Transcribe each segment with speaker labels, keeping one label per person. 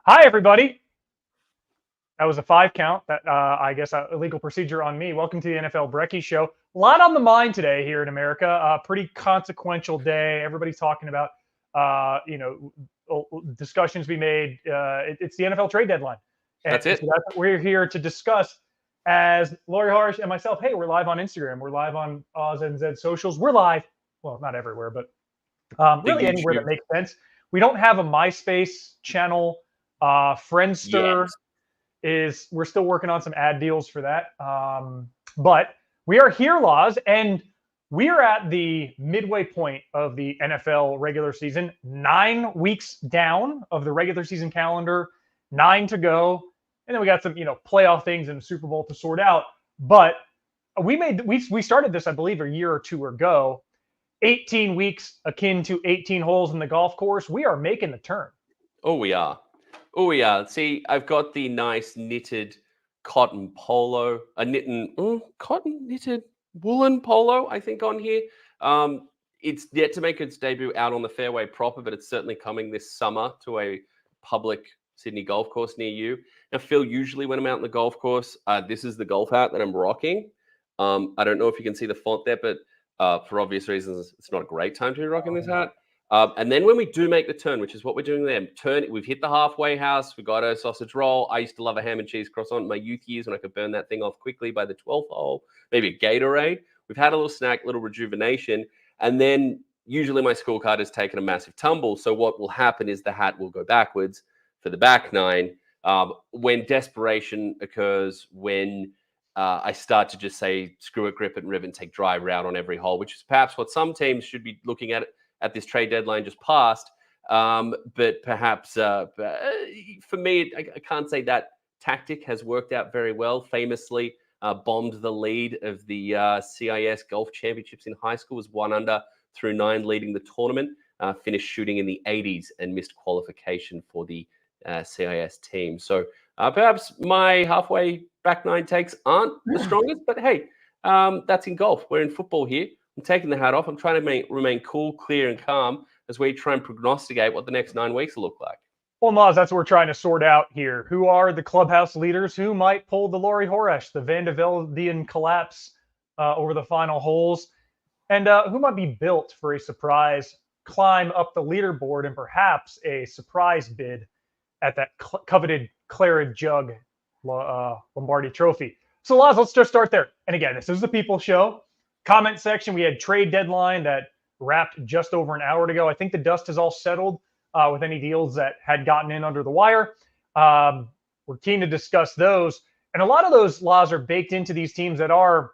Speaker 1: Hi, everybody. That was a 5 count. That I guess a illegal procedure on me. Welcome to the NFL Brekkie Show. A lot on the mind today here in America. Pretty consequential day. Everybody's talking about, discussions we made. It's the NFL trade deadline.
Speaker 2: That's it.
Speaker 1: So that's what we're here to discuss. As Laurie, Horesh, and myself, hey, we're live on Instagram. We're live on Oz and Zed socials. We're live. Well, not everywhere, but really anywhere that makes sense. We don't have a MySpace channel. Friendster we're still working on some ad deals for that. But we are here, Laws, and we are at the midway point of the NFL regular season. 9 weeks down of the regular season calendar, 9 to go. And then we got some, playoff things and Super Bowl to sort out. But we started this, I believe, a year or two ago. 18 weeks akin to 18 holes in the golf course. We are making the turn.
Speaker 2: Oh, we are. See, I've got the nice knitted cotton polo, cotton knitted woolen polo, I think, on here. It's yet to make its debut out on the fairway proper, but it's certainly coming this summer to a public Sydney golf course near you. Now, Phil, usually when I'm out on the golf course, this is the golf hat that I'm rocking. I don't know if you can see the font there, but for obvious reasons, it's not a great time to be rocking this hat. And then when we do make the turn, which is what we're doing there, we've hit the halfway house. We got a sausage roll. I used to love a ham and cheese croissant in my youth years when I could burn that thing off quickly by the 12th hole, maybe a Gatorade. We've had a little snack, little rejuvenation. And then usually my school card has taken a massive tumble. So what will happen is the hat will go backwards for the back nine. When desperation occurs, when I start to just say, screw it, grip it, and ribbon, take drive route on every hole, which is perhaps what some teams should be looking at this trade deadline just passed. But perhaps for me, I can't say that tactic has worked out very well. Famously bombed the lead of the CIS Golf Championships in high school, was 1 under through 9 leading the tournament, finished shooting in the 80s and missed qualification for the CIS team. So perhaps my halfway back 9 takes aren't the strongest, but hey, that's in golf. We're in football here. I'm taking the hat off. I'm trying to remain cool, clear, and calm as we try and prognosticate what the next 9 weeks will look like.
Speaker 1: Well, Maz, that's what we're trying to sort out here. Who are the clubhouse leaders? Who might pull the Laurie Horesh, the Van de Veldian collapse over the final holes? And who might be built for a surprise climb up the leaderboard and perhaps a surprise bid at that coveted Claret Jug Lombardi Trophy? So, Laz, let's just start there. And again, this is the People Show. Comment section, we had trade deadline that wrapped just over an hour ago. I think the dust has all settled with any deals that had gotten in under the wire. We're keen to discuss those. And a lot of those laws are baked into these teams that are,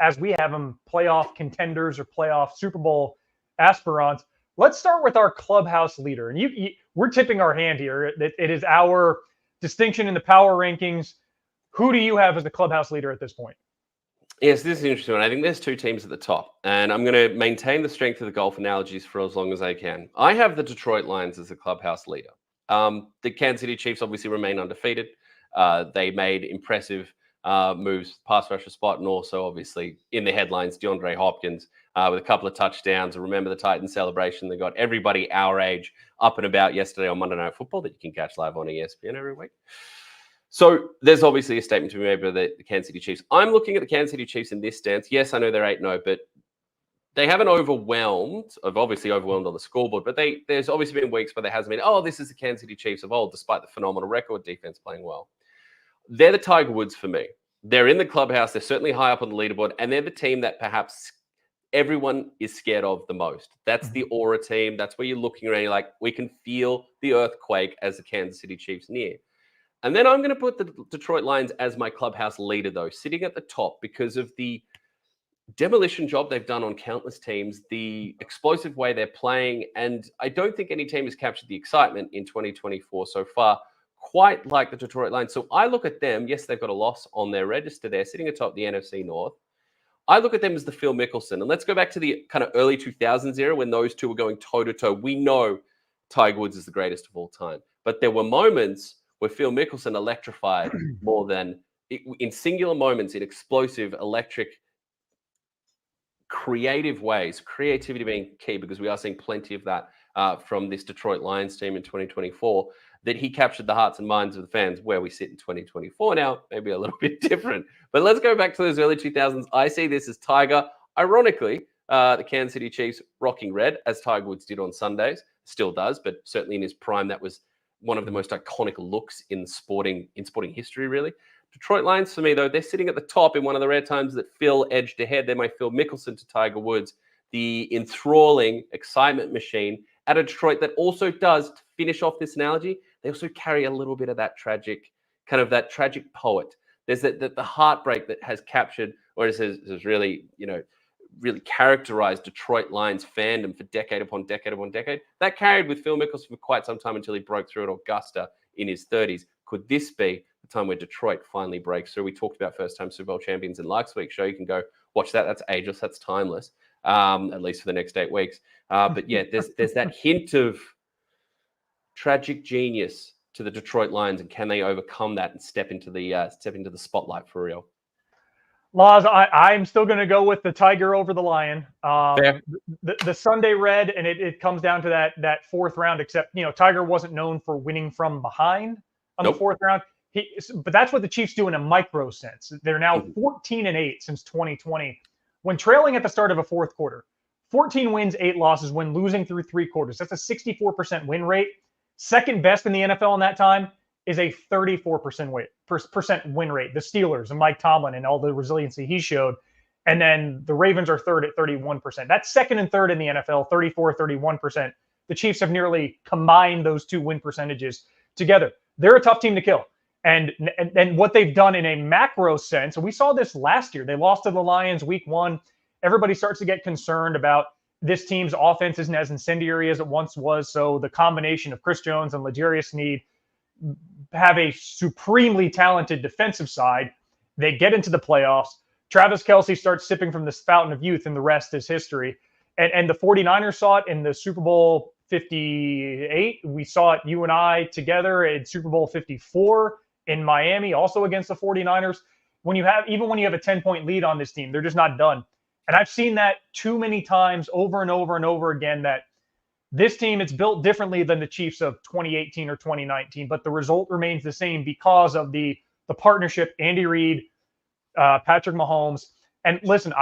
Speaker 1: as we have them, playoff contenders or playoff Super Bowl aspirants. Let's start with our clubhouse leader. And we're tipping our hand here. It is our distinction in the power rankings. Who do you have as the clubhouse leader at this point?
Speaker 2: Yes, this is interesting. I think there's 2 teams at the top, and I'm going to maintain the strength of the golf analogies for as long as I can. I have the Detroit Lions as the clubhouse leader. The Kansas City Chiefs obviously remain undefeated. They made impressive moves, pass rusher spot, and also obviously in the headlines, DeAndre Hopkins with a couple of touchdowns. Remember the Titans celebration? They got everybody our age up and about yesterday on Monday Night Football that you can catch live on ESPN every week. So there's obviously a statement to be made by the Kansas City Chiefs. I'm looking at the Kansas City Chiefs in this stance. Yes, I know they're 8-0, but they haven't overwhelmed. I've obviously overwhelmed on the scoreboard, but there's obviously been weeks where there hasn't been, this is the Kansas City Chiefs of old, despite the phenomenal record, defense playing well. They're the Tiger Woods for me. They're in the clubhouse. They're certainly high up on the leaderboard, and they're the team that perhaps everyone is scared of the most. That's the aura team. That's where you're looking around. You're like, we can feel the earthquake as the Kansas City Chiefs near. And then I'm going to put the Detroit Lions as my clubhouse leader, though, sitting at the top because of the demolition job they've done on countless teams, the explosive way they're playing. And I don't think any team has captured the excitement in 2024 so far, quite like the Detroit Lions. So I look at them. Yes, they've got a loss on their register there, sitting atop the NFC North. I look at them as the Phil Mickelson. And let's go back to the kind of early 2000s era when those two were going toe-to-toe. We know Tiger Woods is the greatest of all time. But there were moments where Phil Mickelson electrified more than, in singular moments, in explosive, electric, creative ways, creativity being key because we are seeing plenty of that from this Detroit Lions team in 2024, that he captured the hearts and minds of the fans. Where we sit in 2024 now, maybe a little bit different. But let's go back to those early 2000s. I see this as Tiger. Ironically, the Kansas City Chiefs rocking red, as Tiger Woods did on Sundays, still does, but certainly in his prime, that was one of the most iconic looks in sporting history, really. Detroit Lions, for me, though, they're sitting at the top in one of the rare times that Phil edged ahead. They're my Phil Mickelson to Tiger Woods, the enthralling excitement machine at a Detroit that also does, to finish off this analogy, they also carry a little bit of that tragic, kind of that tragic poet. There's the heartbreak that has captured, or has really, really characterized Detroit Lions fandom for decade upon decade upon decade. That carried with Phil Mickelson for quite some time until he broke through at Augusta in his 30s. Could this be the time where Detroit finally breaks through? We talked about first-time Super Bowl champions in last week's show. You can go watch that. That's ageless. That's timeless, at least for the next 8 weeks. But yeah, there's that hint of tragic genius to the Detroit Lions, and can they overcome that and step into the spotlight for real?
Speaker 1: Laz, I'm still going to go with the Tiger over the Lion. The Sunday red, and it comes down to that fourth round. Except Tiger wasn't known for winning from behind on the fourth round. But that's what the Chiefs do in a micro sense. They're now 14-8 since 2020, when trailing at the start of a fourth quarter. 14 wins, 8 losses when losing through 3 quarters. That's a 64% win rate. Second best in the NFL in that time is a 34% win rate. The Steelers and Mike Tomlin and all the resiliency he showed. And then the Ravens are third at 31%. That's second and third in the NFL, 34, 31%. The Chiefs have nearly combined those 2 win percentages together. They're a tough team to kill. And what they've done in a macro sense, and we saw this last year. They lost to the Lions week 1. Everybody starts to get concerned about this team's offense isn't as incendiary as it once was. So the combination of Chris Jones and L'Jarius Sneed have a supremely talented defensive side. They get into the playoffs. Travis Kelce starts sipping from this fountain of youth, and the rest is history. And the 49ers saw it in the Super Bowl 58. We saw it, you and I, together in Super Bowl 54 in Miami, also against the 49ers. When you have a 10-point lead on this team, they're just not done. And I've seen that too many times over and over and over again, that this team, it's built differently than the Chiefs of 2018 or 2019, but the result remains the same because of the partnership, Andy Reid, Patrick Mahomes. And listen,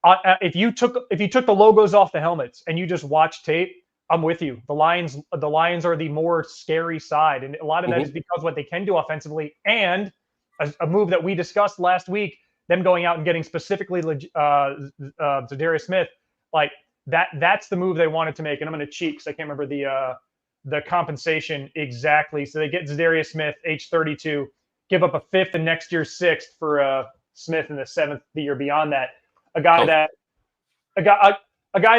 Speaker 1: if you took the logos off the helmets and you just watch tape, I'm with you. The Lions are the more scary side, and a lot of that is because what they can do offensively, and a move that we discussed last week, them going out and getting specifically Zadarius Smith, like that's the move they wanted to make. And I'm going to cheat because I can't remember the compensation exactly. So they get Zadarius Smith, age 32, give up a 5th and next year's 6th for Smith in the 7th the year beyond that. A guy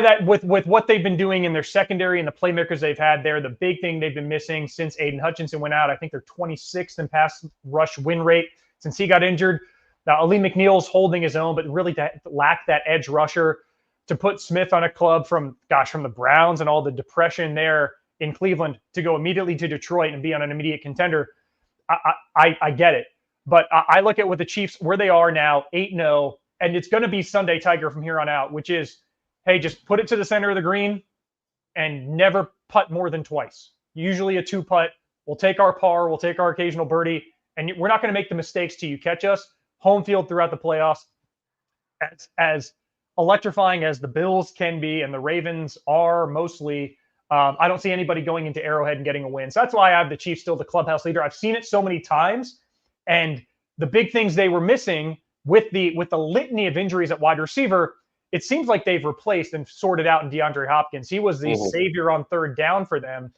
Speaker 1: that with what they've been doing in their secondary and the playmakers they've had there, the big thing they've been missing since Aiden Hutchinson went out, I think they're 26th in pass rush win rate since he got injured. Now, Ali McNeil's holding his own, but really to lack that edge rusher, to put Smith on a club from the Browns and all the depression there in Cleveland, to go immediately to Detroit and be on an immediate contender, I get it. But I look at what the Chiefs, where they are now, 8-0, and it's going to be Sunday Tiger from here on out, which is, hey, just put it to the center of the green and never putt more than twice. Usually a 2-putt. We'll take our par, we'll take our occasional birdie, and we're not going to make the mistakes till you catch us. Home field throughout the playoffs, as electrifying as the Bills can be and the Ravens are mostly, I don't see anybody going into Arrowhead and getting a win. So that's why I have the Chiefs still the clubhouse leader. I've seen it so many times, and the big things they were missing with the litany of injuries at wide receiver, it seems like they've replaced and sorted out in DeAndre Hopkins. He was the savior on third down for them,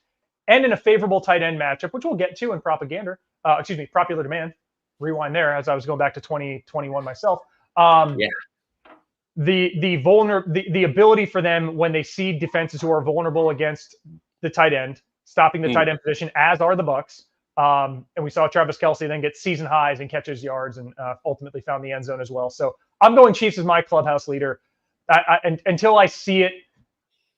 Speaker 1: and in a favorable tight end matchup, which we'll get to in popular demand. Rewind there as I was going back to 2021 myself. The ability for them when they see defenses who are vulnerable against the tight end, stopping the tight end position, as are the Bucs. And we saw Travis Kelce then get season highs and catches yards and ultimately found the end zone as well. So I'm going Chiefs as my clubhouse leader until I see it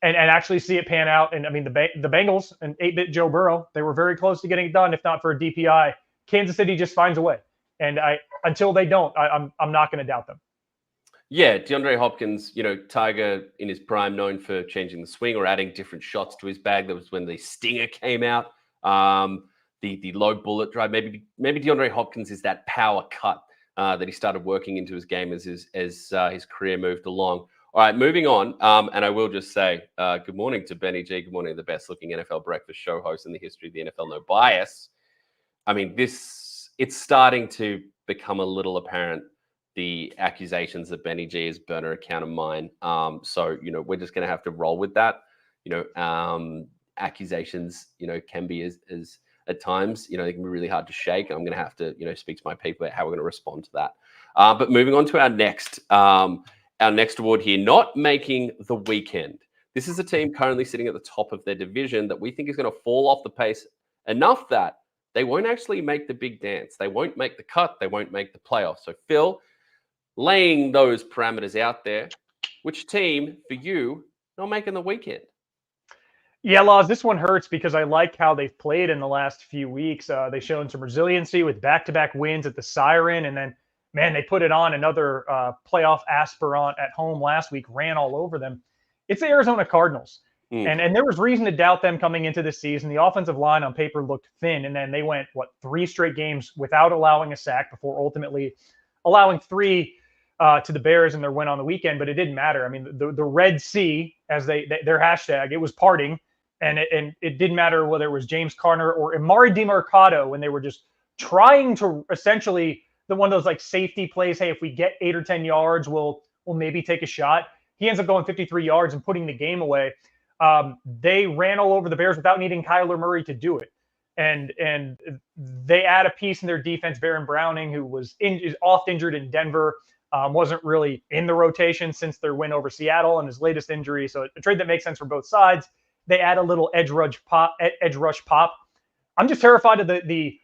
Speaker 1: and actually see it pan out. And I mean, the Bengals and 8-bit Joe Burrow, they were very close to getting it done, if not for a DPI. Kansas City just finds a way. And until they don't, I'm not going to doubt them.
Speaker 2: Yeah, DeAndre Hopkins, Tiger in his prime, known for changing the swing or adding different shots to his bag. That was when the stinger came out. The low bullet drive. Maybe DeAndre Hopkins is that power cut that he started working into his game as his career moved along. All right, moving on. And I will just say good morning to Benny G. Good morning to the best looking NFL breakfast show host in the history of the NFL. No bias. I mean, it's starting to become a little apparent, the accusations that Benny G is burner account of mine. So, we're just going to have to roll with that. Accusations, can be as at times, they can be really hard to shake. I'm going to have to, speak to my people about how we're going to respond to that. But moving on to our next award here, not making the weekend. This is a team currently sitting at the top of their division that we think is going to fall off the pace enough that they won't actually make the big dance. They won't make the cut. They won't make the playoffs. So, Phil, laying those parameters out there, which team for you not making the weekend?
Speaker 1: Yeah, Laws, this one hurts because I like how they've played in the last few weeks. They've shown some resiliency with back-to-back wins at the Siren, and then, man, they put it on another playoff aspirant at home last week, ran all over them. It's the Arizona Cardinals. And there was reason to doubt them coming into this season. The offensive line on paper looked thin, and then they went, 3 straight games without allowing a sack before ultimately allowing 3 to the Bears in their win on the weekend. But it didn't matter. I mean, the Red Sea, as their hashtag, it was parting. And it didn't matter whether it was James Conner or Amari DeMarcado when they were just trying to essentially one of those safety plays. Hey, if we get 8 or 10 yards, we'll maybe take a shot. He ends up going 53 yards and putting the game away. They ran all over the Bears without needing Kyler Murray to do it. And they add a piece in their defense, Baron Browning, who is oft injured in Denver, wasn't really in the rotation since their win over Seattle and his latest injury. So a trade that makes sense for both sides. They add a little edge rush pop. I'm just terrified of the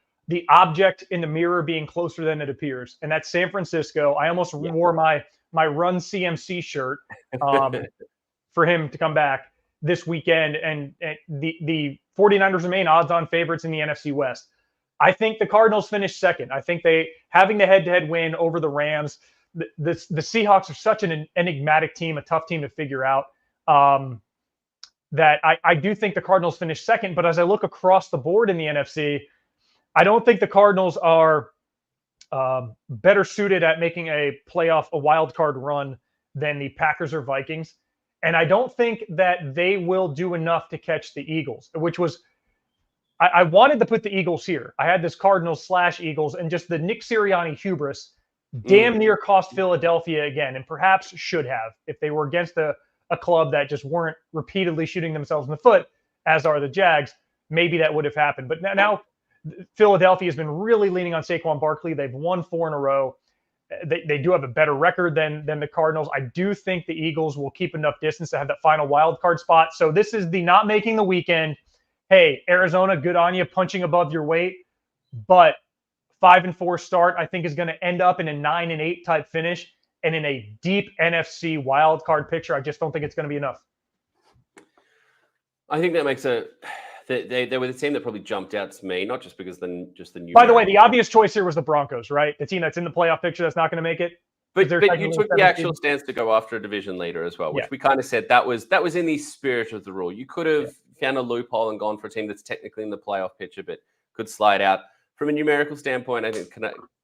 Speaker 1: object in the mirror being closer than it appears, and that's San Francisco. I almost wore my Run CMC shirt for him to come back this weekend, and the 49ers remain odds-on favorites in the NFC West. I think the Cardinals finish second. I think having the head-to-head win over the Rams. The Seahawks are such an enigmatic team, a tough team to figure out. That I do think the Cardinals finish second, but as I look across the board in the NFC, I don't think the Cardinals are better suited at making a wild card run than the Packers or Vikings. And I don't think that they will do enough to catch the Eagles, which was, I wanted to put the Eagles here. I had this Cardinals/Eagles, and just the Nick Sirianni hubris damn near cost Philadelphia again, and perhaps should have if they were against a club that just weren't repeatedly shooting themselves in the foot, as are the Jags. Maybe that would have happened. But now Philadelphia has been really leaning on Saquon Barkley. They've won 4 in a row. They do have a better record than the Cardinals. I do think the Eagles will keep enough distance to have that final wild card spot. So this is the not making the weekend. Hey, Arizona, good on you, punching above your weight. But 5-4 start, I think, is going to end up in a 9-8 type finish. And in a deep NFC wild card picture, I just don't think it's going to be enough.
Speaker 2: I think that makes they were the team that probably jumped out to me, not just because the new.
Speaker 1: By the way, the obvious choice here was the Broncos, right? The team that's in the playoff picture that's not going to make it.
Speaker 2: But you took the actual stance to go after a division leader as well, which we kind of said that was in the spirit of the rule. You could have found a loophole and gone for a team that's technically in the playoff picture, but could slide out. From a numerical standpoint, I think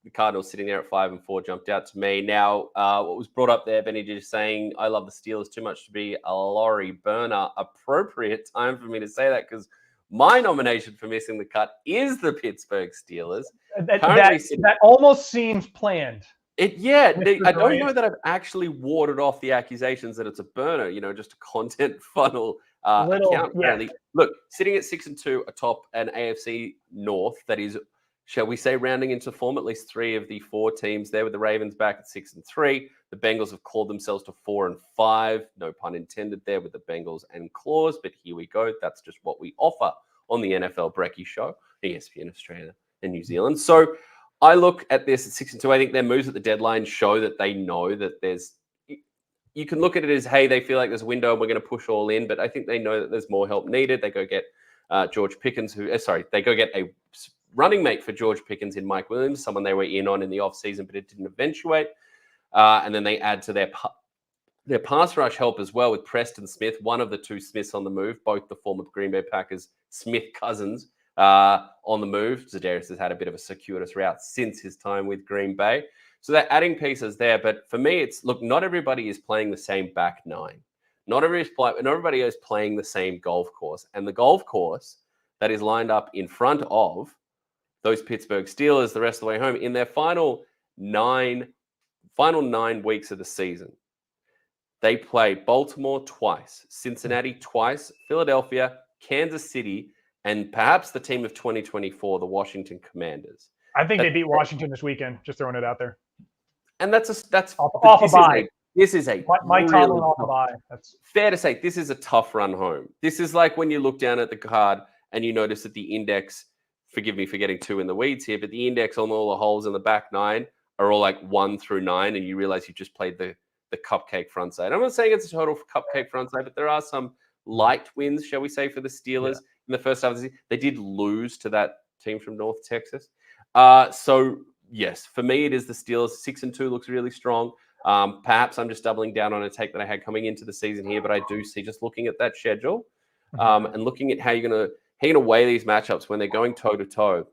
Speaker 2: the Cardinals sitting there at 5-4 jumped out to me. Now, what was brought up there, Benny, just saying, I love the Steelers too much to be a Laurie burner. Appropriate time for me to say that because my nomination for missing the cut is the Pittsburgh Steelers.
Speaker 1: That almost seems planned.
Speaker 2: I don't know that I've actually warded off the accusations that it's a burner, just a content funnel account. Yeah. Look, sitting at 6-2 atop an AFC North that is, shall we say, rounding into form, at least 3 of the 4 teams there with the Ravens back at 6-3. The Bengals have called themselves to 4-5. No pun intended there with the Bengals and claws, but here we go. That's just what we offer on the NFL Brekkie show, ESPN Australia and New Zealand. So I look at this at 6-2. I think their moves at the deadline show that they know that you can look at it as, hey, they feel like there's a window and we're going to push all in, but I think they know that there's more help needed. They go get George Pickens, they go get a running mate for George Pickens in Mike Williams, someone they were in on in the offseason, but it didn't eventuate. And then they add to their pass rush help as well with Preston Smith, one of the two Smiths on the move, both the former Green Bay Packers Smith cousins on the move. Za'Darius has had a bit of a circuitous route since his time with Green Bay. So they're adding pieces there. But for me, it's, look, not everybody is playing the same back nine. Not everybody is playing the same golf course. And the golf course that is lined up in front of those Pittsburgh Steelers the rest of the way home in their final nine weeks of the season, they play Baltimore twice, Cincinnati twice, Philadelphia, Kansas City, and perhaps the team of 2024, the Washington Commanders.
Speaker 1: I think they beat Washington this weekend. Just throwing it out there.
Speaker 2: And that's
Speaker 1: off a bye.
Speaker 2: This is a
Speaker 1: Mike Tomlin off a bye. That's
Speaker 2: fair to say. This is a tough run home. This is like when you look down at the card and you notice that the index, forgive me for getting too in the weeds here, but the index on all the holes in the back nine are all like 1 through 9, and you realize you've just played the cupcake front side. I'm not saying it's a total cupcake front side, but there are some light wins, shall we say, for the Steelers in the first half of the season. They did lose to that team from North Texas. So yes, for me, it is the Steelers. 6-2 looks really strong. Perhaps I'm just doubling down on a take that I had coming into the season here, but I do see, just looking at that schedule and looking at how you're gonna weigh these matchups when they're going toe to toe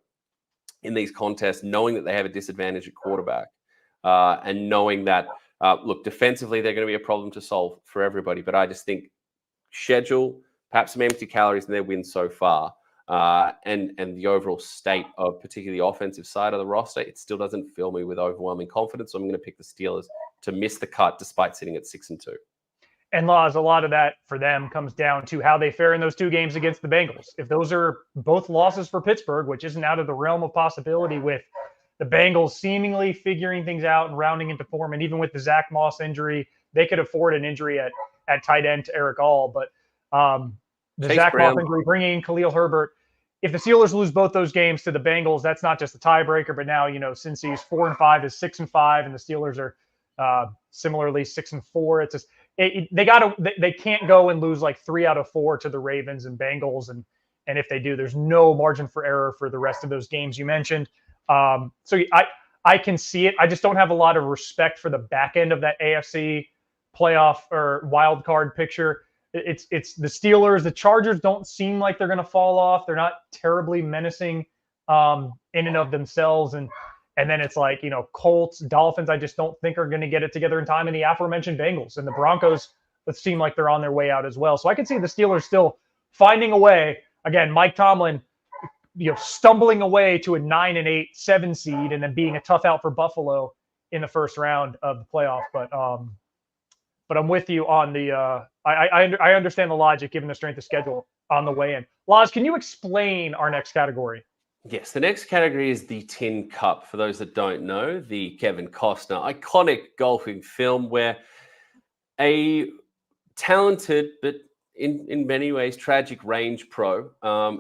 Speaker 2: in these contests, knowing that they have a disadvantage at quarterback, and knowing that look, defensively they're going to be a problem to solve for everybody. But I just think schedule, perhaps some empty calories in their wins so far, and the overall state of particularly the offensive side of the roster, it still doesn't fill me with overwhelming confidence. So I'm going to pick the Steelers to miss the cut despite sitting at 6-2.
Speaker 1: And Laws, a lot of that for them comes down to how they fare in those two games against the Bengals. If those are both losses for Pittsburgh, which isn't out of the realm of possibility, with the Bengals seemingly figuring things out and rounding into form, and even with the Zach Moss injury, they could afford an injury at tight end to Eric All. But the
Speaker 2: Chase
Speaker 1: Zach
Speaker 2: Brown.
Speaker 1: Moss injury, bringing in Khalil Herbert, if the Steelers lose both those games to the Bengals, that's not just a tiebreaker, but now, since he's 4-5 is 6-5, and the Steelers are similarly 6-4. It's just they can't go and lose like 3 out of 4 to the Ravens and Bengals, and if they do, there's no margin for error for the rest of those games you mentioned. So I can see it. I just don't have a lot of respect for the back end of that AFC playoff or wild card picture. It's the Steelers. The Chargers don't seem like they're going to fall off. They're not terribly menacing in and of themselves, and then it's like, Colts, Dolphins, I just don't think are going to get it together in time. And the aforementioned Bengals and the Broncos that seem like they're on their way out as well. So I can see the Steelers still finding a way. Again, Mike Tomlin, stumbling away to a 9-8, 7 seed, and then being a tough out for Buffalo in the first round of the playoff. But I'm with you on the I understand the logic given the strength of schedule on the way in. Laz, can you explain our next category?
Speaker 2: Yes, the next category is the Tin Cup. For those that don't know, the Kevin Costner iconic golfing film where a talented but in many ways tragic range pro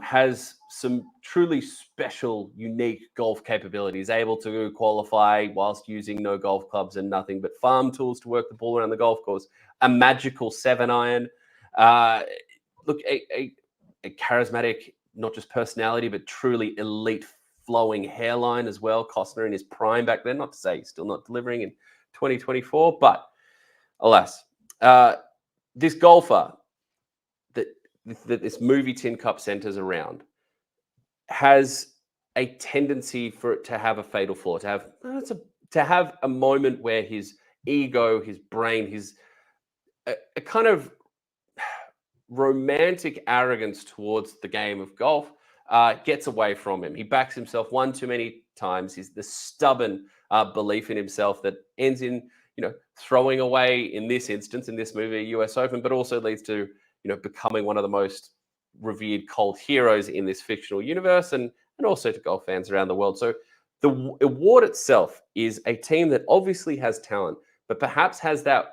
Speaker 2: has some truly special, unique golf capabilities, able to qualify whilst using no golf clubs and nothing but farm tools to work the ball around the golf course, a magical 7-iron, look, a charismatic, not just personality, but truly elite flowing hairline as well. Costner in his prime back then, not to say he's still not delivering in 2024, but alas, this golfer that this movie Tin Cup centers around has a tendency for it to have a fatal flaw, to have a moment where his ego, his brain, his a kind of romantic arrogance towards the game of golf gets away from him. He backs himself one too many times. He's the stubborn belief in himself that ends in, throwing away, in this instance, in this movie, US Open, but also leads to, becoming one of the most revered cult heroes in this fictional universe, and also to golf fans around the world. So the award itself is a team that obviously has talent, but perhaps has that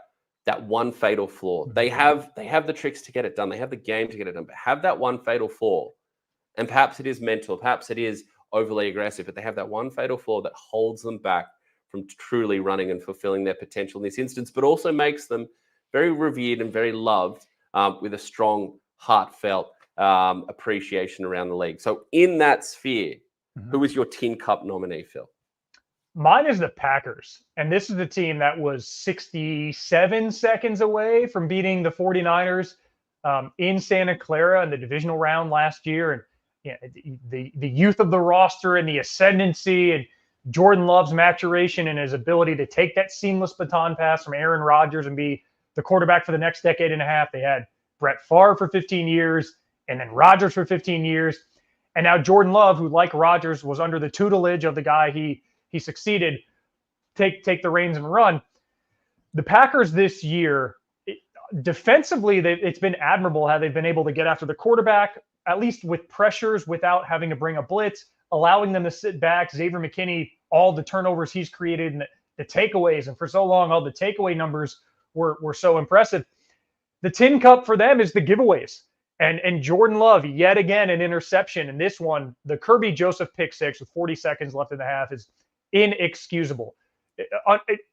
Speaker 2: one fatal flaw. They have the tricks to get it done. They have the game to get it done, but have that one fatal flaw. And perhaps it is mental, perhaps it is overly aggressive, but they have that one fatal flaw that holds them back from truly running and fulfilling their potential in this instance, but also makes them very revered and very loved, with a strong, heartfelt appreciation around the league. So in that sphere, who is your Tin Cup nominee, Phil?
Speaker 1: Mine is the Packers. And this is the team that was 67 seconds away from beating the 49ers in Santa Clara in the divisional round last year. And the youth of the roster and the ascendancy and Jordan Love's maturation and his ability to take that seamless baton pass from Aaron Rodgers and be the quarterback for the next decade and a half. They had Brett Favre for 15 years and then Rodgers for 15 years. And now Jordan Love, who like Rodgers was under the tutelage of the guy he succeeded, take the reins and run. The Packers this year, defensively, it's been admirable how they've been able to get after the quarterback, at least with pressures without having to bring a blitz, allowing them to sit back. Xavier McKinney, all the turnovers he's created and the takeaways, and for so long, all the takeaway numbers were so impressive. The tin cup for them is the giveaways. And Jordan Love, yet again, an interception. And this one, the Kirby Joseph pick six with 40 seconds left in the half is inexcusable.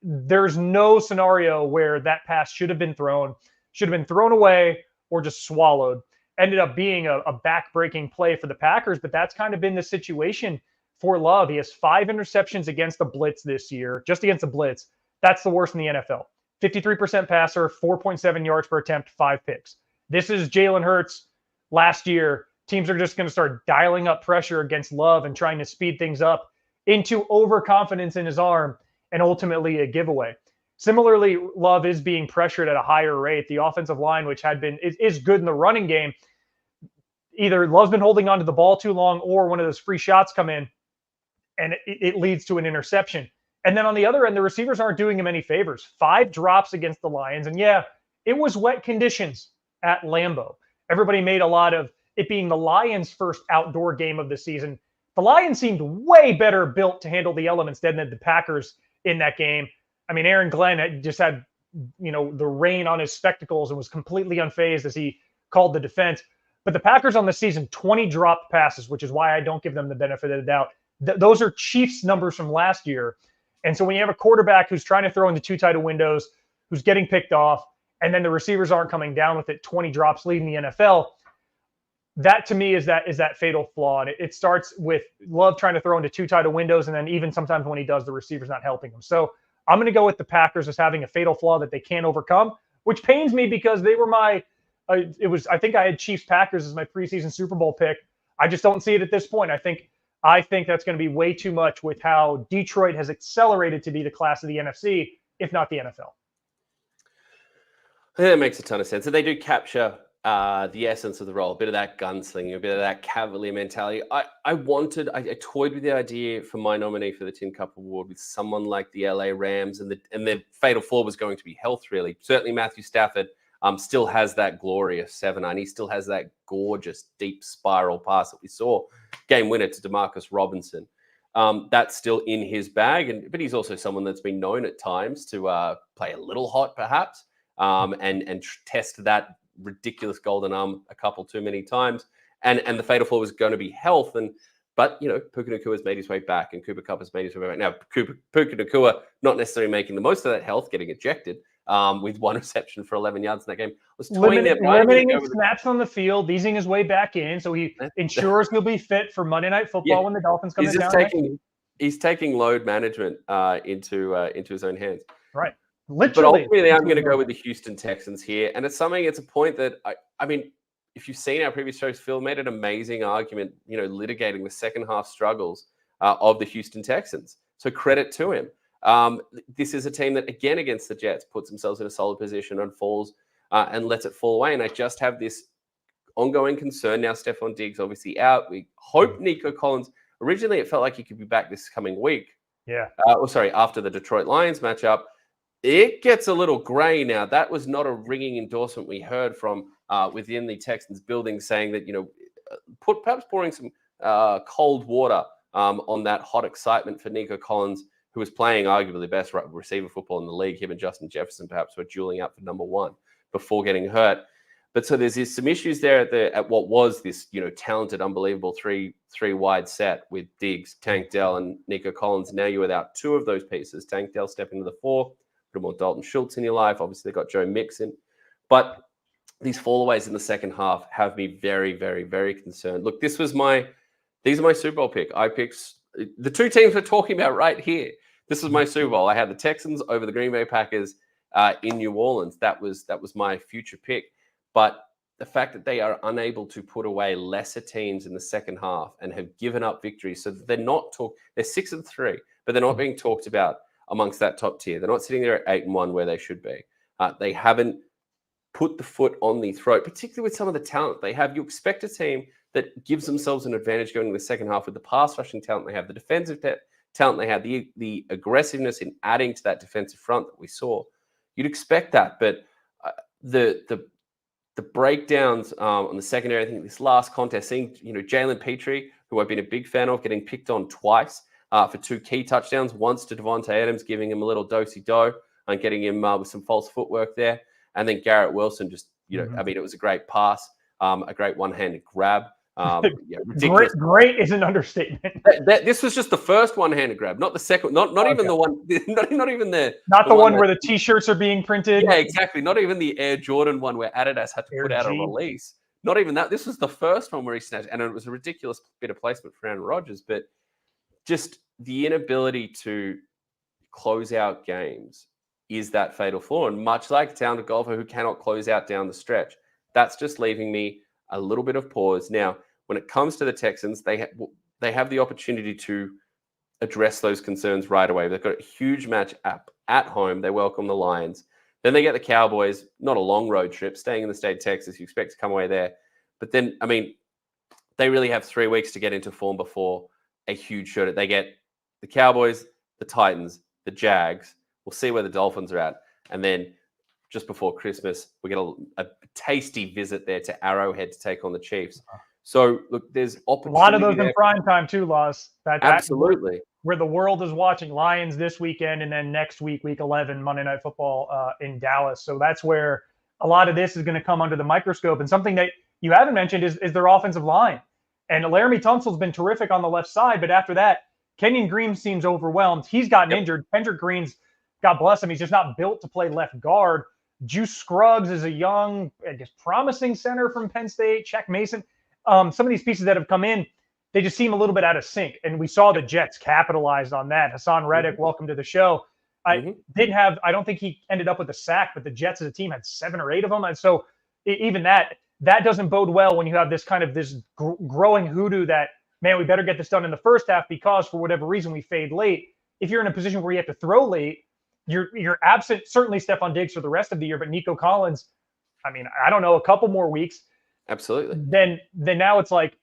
Speaker 1: There's no scenario where that pass should have been thrown away, or just swallowed. Ended up being a back-breaking play for the Packers, but that's kind of been the situation for Love. He has 5 interceptions against the blitz this year, just against the blitz. That's the worst in the NFL. 53% passer, 4.7 yards per attempt, 5 picks. This is Jalen Hurts last year. Teams are just going to start dialing up pressure against Love and trying to speed things up into overconfidence in his arm and ultimately a giveaway. Similarly, Love is being pressured at a higher rate. The offensive line, which is good in the running game, either Love's been holding onto the ball too long or one of those free shots come in and it leads to an interception. And then on the other end, the receivers aren't doing him any favors. 5 drops against the Lions. And yeah, it was wet conditions at Lambeau. Everybody made a lot of it being the Lions' first outdoor game of the season. The Lions seemed way better built to handle the elements than the Packers in that game. I mean, Aaron Glenn just had, the rain on his spectacles and was completely unfazed as he called the defense. But the Packers on the season, 20 dropped passes, which is why I don't give them the benefit of the doubt. Those are Chiefs numbers from last year. And so when you have a quarterback who's trying to throw into too tight of windows, who's getting picked off, and then the receivers aren't coming down with it, 20 drops leading the NFL, that to me is that fatal flaw. And it starts with Love trying to throw into too tight of windows, and then even sometimes when he does, the receiver's not helping him. So I'm going to go with the Packers as having a fatal flaw that they can't overcome, which pains me because they were I think I had Chiefs Packers as my preseason Super Bowl pick. I just don't see it at this point. I think that's going to be way too much with how Detroit has accelerated to be the class of the NFC, if not the NFL.
Speaker 2: I think that makes a ton of sense. And they do capture the essence of the role, a bit of that gunslinging, a bit of that cavalier mentality. I toyed with the idea for my nominee for the Tin Cup Award with someone like the LA Rams, and the fatal flaw was going to be health, really. Certainly Matthew Stafford still has that glorious 7-9. He still has that gorgeous deep spiral pass that we saw, game winner to DeMarcus Robinson. That's still in his bag, but he's also someone that's been known at times to play a little hot, perhaps, and test that ridiculous golden arm a couple too many times. And the fatal flaw was going to be health. But Puka Nacua has made his way back, and Cooper Kupp has made his way back. Now, Puka Nacua not necessarily making the most of that health, getting ejected with 1 reception for 11 yards in that game. Was
Speaker 1: limiting his snaps on the field, easing his way back in, so he ensures he'll be fit for Monday Night Football when the Dolphins come down.
Speaker 2: He's taking load management into his own hands.
Speaker 1: Right.
Speaker 2: Literally. But ultimately, I'm going to go with the Houston Texans here. And it's a point that, I mean, if you've seen our previous shows, Phil made an amazing argument, litigating the second half struggles of the Houston Texans. So credit to him. This is a team that, again, against the Jets, puts themselves in a solid position and falls and lets it fall away. And I just have this ongoing concern. Now, Stephon Diggs obviously out. We hope Nico Collins. Originally, it felt like he could be back this coming week.
Speaker 1: Yeah.
Speaker 2: After the Detroit Lions matchup. It gets a little gray now. That was not a ringing endorsement we heard from within the Texans building, saying that, perhaps pouring some cold water on that hot excitement for Nico Collins, who was playing arguably the best receiver football in the league. Him and Justin Jefferson perhaps were dueling out for number 1 before getting hurt. But so there's some issues there at what was this, talented, unbelievable three wide set with Diggs, Tank Dell, and Nico Collins. Now you're without 2 of those pieces. Tank Dell stepping to the 4. Put more Dalton Schultz in your life. Obviously, they got Joe Mixon. But these fallaways in the second half have me very, very, very concerned. Look, these are my Super Bowl pick. I picked the 2 teams we're talking about right here. This was my Super Bowl. I had the Texans over the Green Bay Packers in New Orleans. That was my future pick. But the fact that they are unable to put away lesser teams in the second half and have given up victories, so that they're 6-3, but they're not being talked about amongst that top tier. They're not sitting there at 8-1 where they should be. They haven't put the foot on the throat, particularly with some of the talent they have. You expect a team that gives themselves an advantage going into the second half with the pass rushing talent they have, the defensive talent they have, the aggressiveness in adding to that defensive front that we saw. You'd expect that, but the breakdowns on the secondary, I think this last contest, seeing Jalen Petrie, who I've been a big fan of, getting picked on twice for 2 key touchdowns, once to Devontae Adams, giving him a little do-si-do and getting him with some false footwork there. And then Garrett Wilson just, I mean, it was a great pass, a great one-handed grab. Ridiculous.
Speaker 1: Great is an understatement.
Speaker 2: This was just the first one-handed grab, not the second. Not even the one. Not even the.
Speaker 1: Not the one where the T-shirts are being printed.
Speaker 2: Yeah, exactly. Not even the Air Jordan one where Adidas had to put out a release. Not even that. This was the first one where he snatched, and it was a ridiculous bit of placement for Aaron Rodgers. But just the inability to close out games is that fatal flaw. And much like a talented golfer who cannot close out down the stretch, that's just leaving me a little bit of pause. Now, when it comes to the Texans, they have the opportunity to address those concerns right away. They've got a huge match at home. They welcome the Lions. Then they get the Cowboys, not a long road trip, staying in the state of Texas. You expect to come away there. But then, I mean, they really have 3 weeks to get into form before a huge showdown. They get the Cowboys, the Titans, the Jags. We'll see where the Dolphins are at. And then just before Christmas, we get a tasty visit there to Arrowhead to take on the Chiefs. So, look, there's opportunity.
Speaker 1: A lot of those in prime time too, Laws.
Speaker 2: Absolutely.
Speaker 1: Where the world is watching. Lions this weekend, and then next week, week 11, Monday Night Football in Dallas. So that's where a lot of this is going to come under the microscope. And something that you haven't mentioned is their offensive line. And Laramie Tunsil's been terrific on the left side, but after that, Kenyon Green seems overwhelmed. He's gotten injured. Kendrick Green's, God bless him, he's just not built to play left guard. Juice Scruggs is a young, I guess, promising center from Penn State. Check Mason. Some of these pieces that have come in, they just seem a little bit out of sync. And we saw the Jets capitalized on that. Hassan Reddick, welcome to the show. I don't think he ended up with a sack, but the Jets as a team had 7 or 8 of them. And so even that doesn't bode well when you have this kind of this growing hoodoo that, man, we better get this done in the first half because for whatever reason we fade late. If you're in a position where you have to throw late, you're absent, certainly Stephon Diggs for the rest of the year, but Nico Collins, I mean, I don't know, a couple more weeks.
Speaker 2: Absolutely.
Speaker 1: Then now it's like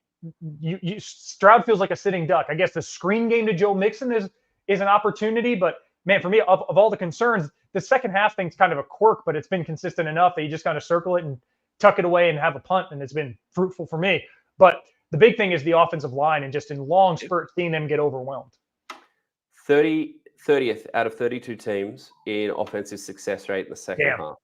Speaker 1: Stroud feels like a sitting duck. I guess the screen game to Joe Mixon is an opportunity, but man, for me, of all the concerns, the second half thing's kind of a quirk, but it's been consistent enough that you just kind of circle it and tuck it away and have a punt, and it's been fruitful for me. But the big thing is the offensive line, and just in long spurts, seeing them get overwhelmed.
Speaker 2: 30th out of 32 teams in offensive success rate in the second half.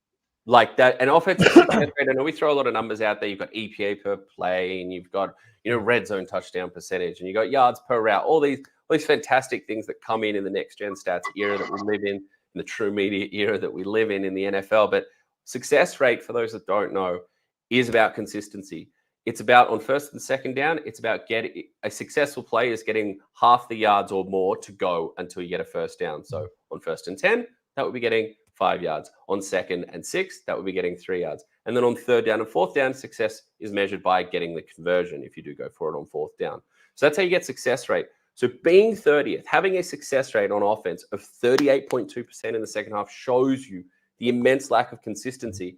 Speaker 2: Like that, an offensive success rate. I know we throw a lot of numbers out there. You've got EPA per play, and you've got red zone touchdown percentage, and you got yards per route. All these fantastic things that come in the next gen stats era that we live in the true media era that we live in the NFL. But success rate, for those that don't know, is about consistency. It's about on first and second down. It's about getting a successful play is getting half the yards or more to go until you get a first down. So on first and 10, that would be getting 5 yards. On second and 6, that would be getting 3 yards. And then on third down and fourth down, success is measured by getting the conversion if you do go for it on fourth down. So that's how you get success rate. So being 30th, having a success rate on offense of 38.2% in the second half shows you the immense lack of consistency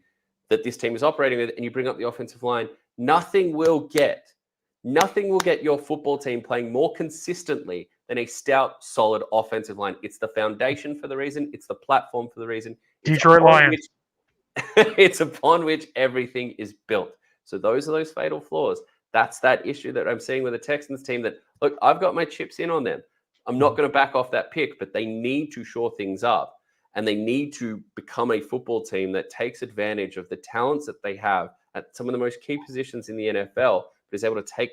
Speaker 2: that this team is operating with. And you bring up the offensive line, nothing will get your football team playing more consistently than a stout, solid offensive line. It's the foundation for the reason. It's the platform for the reason.
Speaker 1: Detroit Lions.
Speaker 2: It's upon which everything is built. So those are those fatal flaws. That's that issue that I'm seeing with the Texans team that, look, I've got my chips in on them. I'm not going to back off that pick, but they need to shore things up. And they need to become a football team that takes advantage of the talents that they have at some of the most key positions in the NFL, but is able to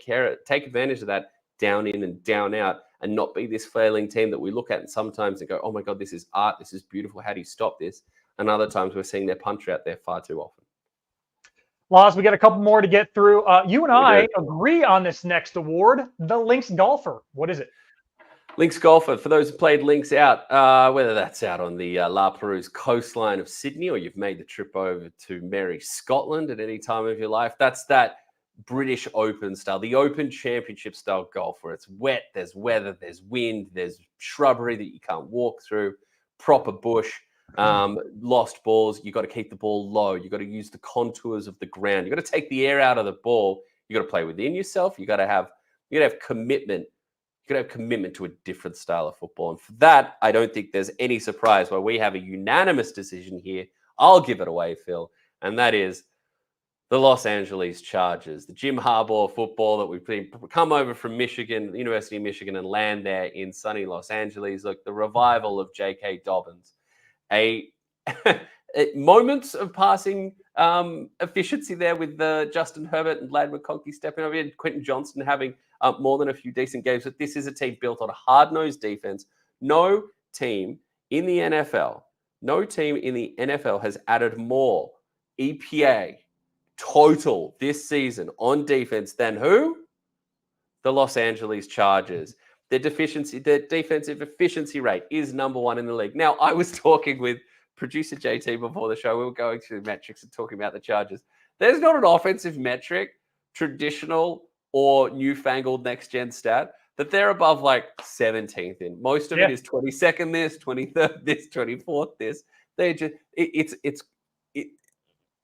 Speaker 2: take advantage of that down in and down out, and not be this flailing team that we look at and sometimes and go, oh my God, this is art. This is beautiful. How do you stop this? And other times we're seeing their puncher out there far too often.
Speaker 1: Laws, we got a couple more to get through. You and I agree on this next award, the Lynx Golfer. What is it?
Speaker 2: Links golfer, for those who played links out, whether that's out on the La Perouse coastline of Sydney or you've made the trip over to Merry, Scotland at any time of your life, that's that British Open style, the Open Championship style golf where it's wet, there's weather, there's wind, there's shrubbery that you can't walk through, proper bush, lost balls. You got to keep the ball low. You got to use the contours of the ground. You got to take the air out of the ball. You got to play within yourself. You got to have commitment. You got to have commitment to a different style of football. And for that, I don't think there's any surprise why we have a unanimous decision here. I'll give it away, Phil, and that is the Los Angeles Chargers, the Jim Harbaugh football that we've come over from Michigan, the University of Michigan, and land there in sunny Los Angeles. Look, the revival of J.K. Dobbins, moments of passing efficiency there with Justin Herbert and Lad McConkey stepping over, and Quentin Johnston having more than a few decent games. But this is a team built on a hard-nosed defense. No team in the NFL has added more EPA total this season on defense than who? The Los Angeles Chargers. Their defensive efficiency rate is number one in the league. Now, I was talking with producer JT before the show. We were going through the metrics and talking about the Chargers. There's not an offensive metric, traditional or newfangled next-gen stat, that they're above like 17th in. Most of it is 22nd this, 23rd this, 24th this. They just it's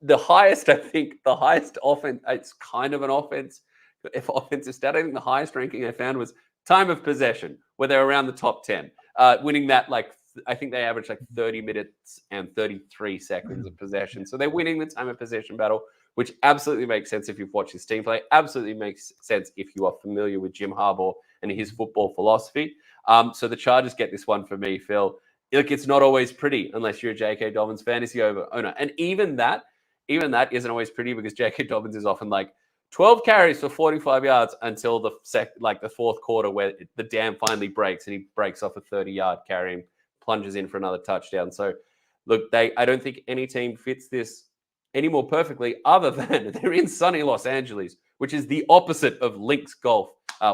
Speaker 2: the highest, I think, the highest offense, it's kind of an offensive stat. I think the highest ranking I found was time of possession, where they're around the top 10, winning that I think they average 30 minutes and 33 seconds of possession. So they're winning the time of possession battle, which absolutely makes sense if you've watched his team play, absolutely makes sense if you are familiar with Jim Harbaugh and his football philosophy. So the Chargers get this one for me, Phil. Look, it's not always pretty unless you're a J.K. Dobbins fantasy owner. And even that isn't always pretty, because J.K. Dobbins is often 12 carries for 45 yards until the fourth quarter, where the dam finally breaks and he breaks off a 30-yard carry and plunges in for another touchdown. So, look, I don't think any team fits this any more perfectly other than they're in sunny Los Angeles, which is the opposite of links golf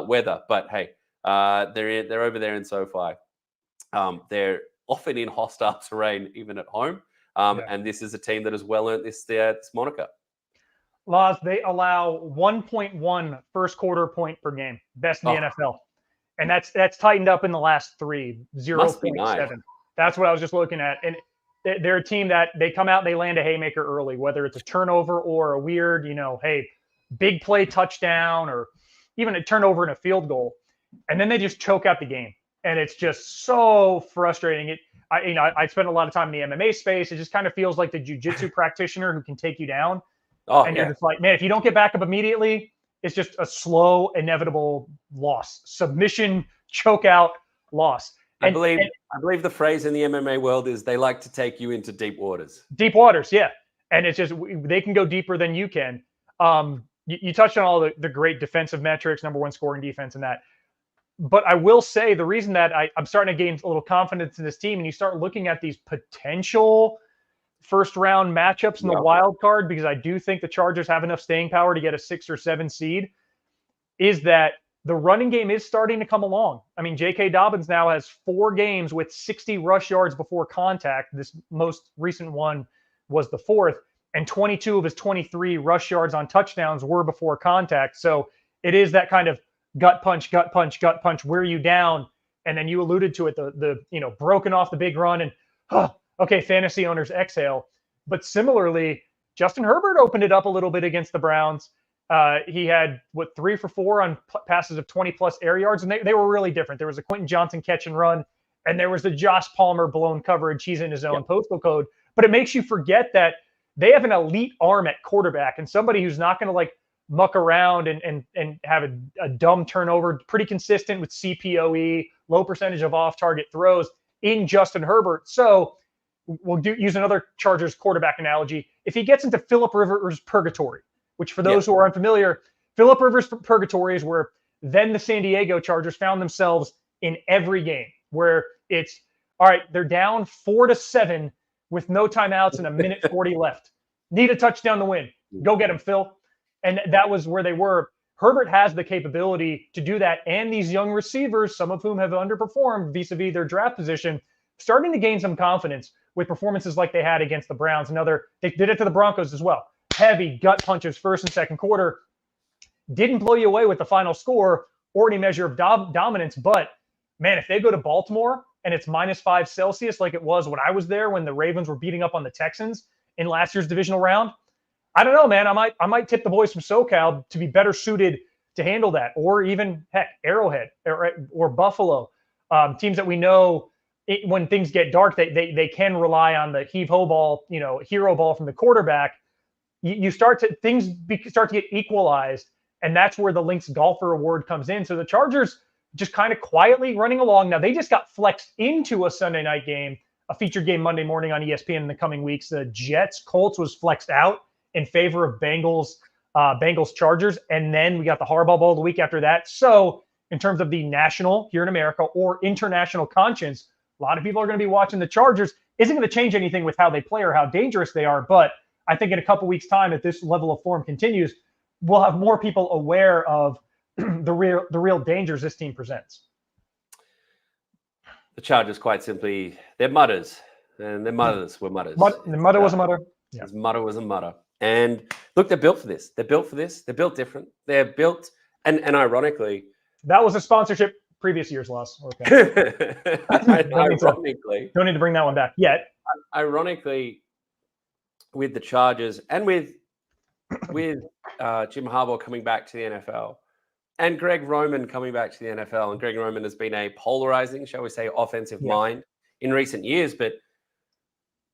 Speaker 2: weather. But hey, they're over there in SoFi. They're often in hostile terrain, even at home. And this is a team that has well earned this moniker.
Speaker 1: Laz, they allow 1.1 first quarter point per game, best in the NFL. And that's tightened up in the last three, 0.7. That's what I was just looking at. And they're a team that they come out, they land a haymaker early, whether it's a turnover or a weird, big play touchdown, or even a turnover and a field goal. And then they just choke out the game. And it's just so frustrating. I spent a lot of time in the MMA space. It just kind of feels like the jiu-jitsu practitioner who can take you down. You're just like, man, if you don't get back up immediately, it's just a slow, inevitable loss. Submission, choke out, loss.
Speaker 2: I believe the phrase in the MMA world is they like to take you into deep waters.
Speaker 1: Deep waters, yeah. And it's just, they can go deeper than you can. You touched on all the great defensive metrics, number one scoring defense and that. But I will say the reason that I'm starting to gain a little confidence in this team, and you start looking at these potential first round matchups in the wild card, because I do think the Chargers have enough staying power to get a 6 or 7 seed, is that the running game is starting to come along. I mean, J.K. Dobbins now has 4 games with 60 rush yards before contact. This most recent one was the 4th, and 22 of his 23 rush yards on touchdowns were before contact. So it is that kind of gut punch, wear you down. And then you alluded to it, the broken off the big run and, okay, fantasy owners exhale. But similarly, Justin Herbert opened it up a little bit against the Browns. He had 3 for 4 on passes of 20+ air yards, and they were really different. There was a Quentin Johnson catch and run, and there was the Josh Palmer blown coverage. He's in his own postal code. But it makes you forget that they have an elite arm at quarterback, and somebody who's not going to muck around and have a dumb turnover, pretty consistent with CPOE, low percentage of off-target throws in Justin Herbert. So we'll use another Chargers quarterback analogy. If he gets into Phillip Rivers purgatory, which for those who are unfamiliar, Phillip Rivers purgatory is where then the San Diego Chargers found themselves in every game, where it's, all right, they're down 4-7 with no timeouts and 1:40 left. Need a touchdown to win. Go get him, Phil. And that was where they were. Herbert has the capability to do that. And these young receivers, some of whom have underperformed vis-a-vis their draft position, starting to gain some confidence with performances like they had against the Browns. They did it to the Broncos as well. Heavy gut punches first and second quarter. Didn't blow you away with the final score or any measure of dominance. But, man, if they go to Baltimore and it's -5 Celsius like it was when I was there when the Ravens were beating up on the Texans in last year's divisional round, I don't know, man. I might tip the boys from SoCal to be better suited to handle that, or even, heck, Arrowhead or Buffalo, teams that we know when things get dark, they can rely on the heave-ho ball, hero ball from the quarterback. Things start to get equalized, and that's where the Lynx Golfer Award comes in. So the Chargers just kind of quietly running along. Now, they just got flexed into a Sunday night game, a featured game Monday morning on ESPN in the coming weeks. The Jets-Colts was flexed out in favor of Bengals-Chargers, and then we got the Harbaugh Bowl the week after that. So in terms of the national here in America or international conscience, a lot of people are going to be watching the Chargers. Isn't going to change anything with how they play or how dangerous they are, but I think in a couple weeks' time, if this level of form continues, we'll have more people aware of the real dangers this team presents.
Speaker 2: The Chargers, quite simply, they're mutters, and their mutters were mutters.
Speaker 1: The mutter was a mutter.
Speaker 2: Yeah. His mutter was a mutter. And look, they're built for this. They're built for this. They're built different. They're built, and ironically,
Speaker 1: that was a sponsorship previous year's loss. Okay.
Speaker 2: Ironically,
Speaker 1: don't need to bring that one back yet.
Speaker 2: Ironically, with the Chargers and with Jim Harbaugh coming back to the NFL, and Greg Roman coming back to the NFL, and Greg Roman has been a polarizing, shall we say, offensive mind in recent years, but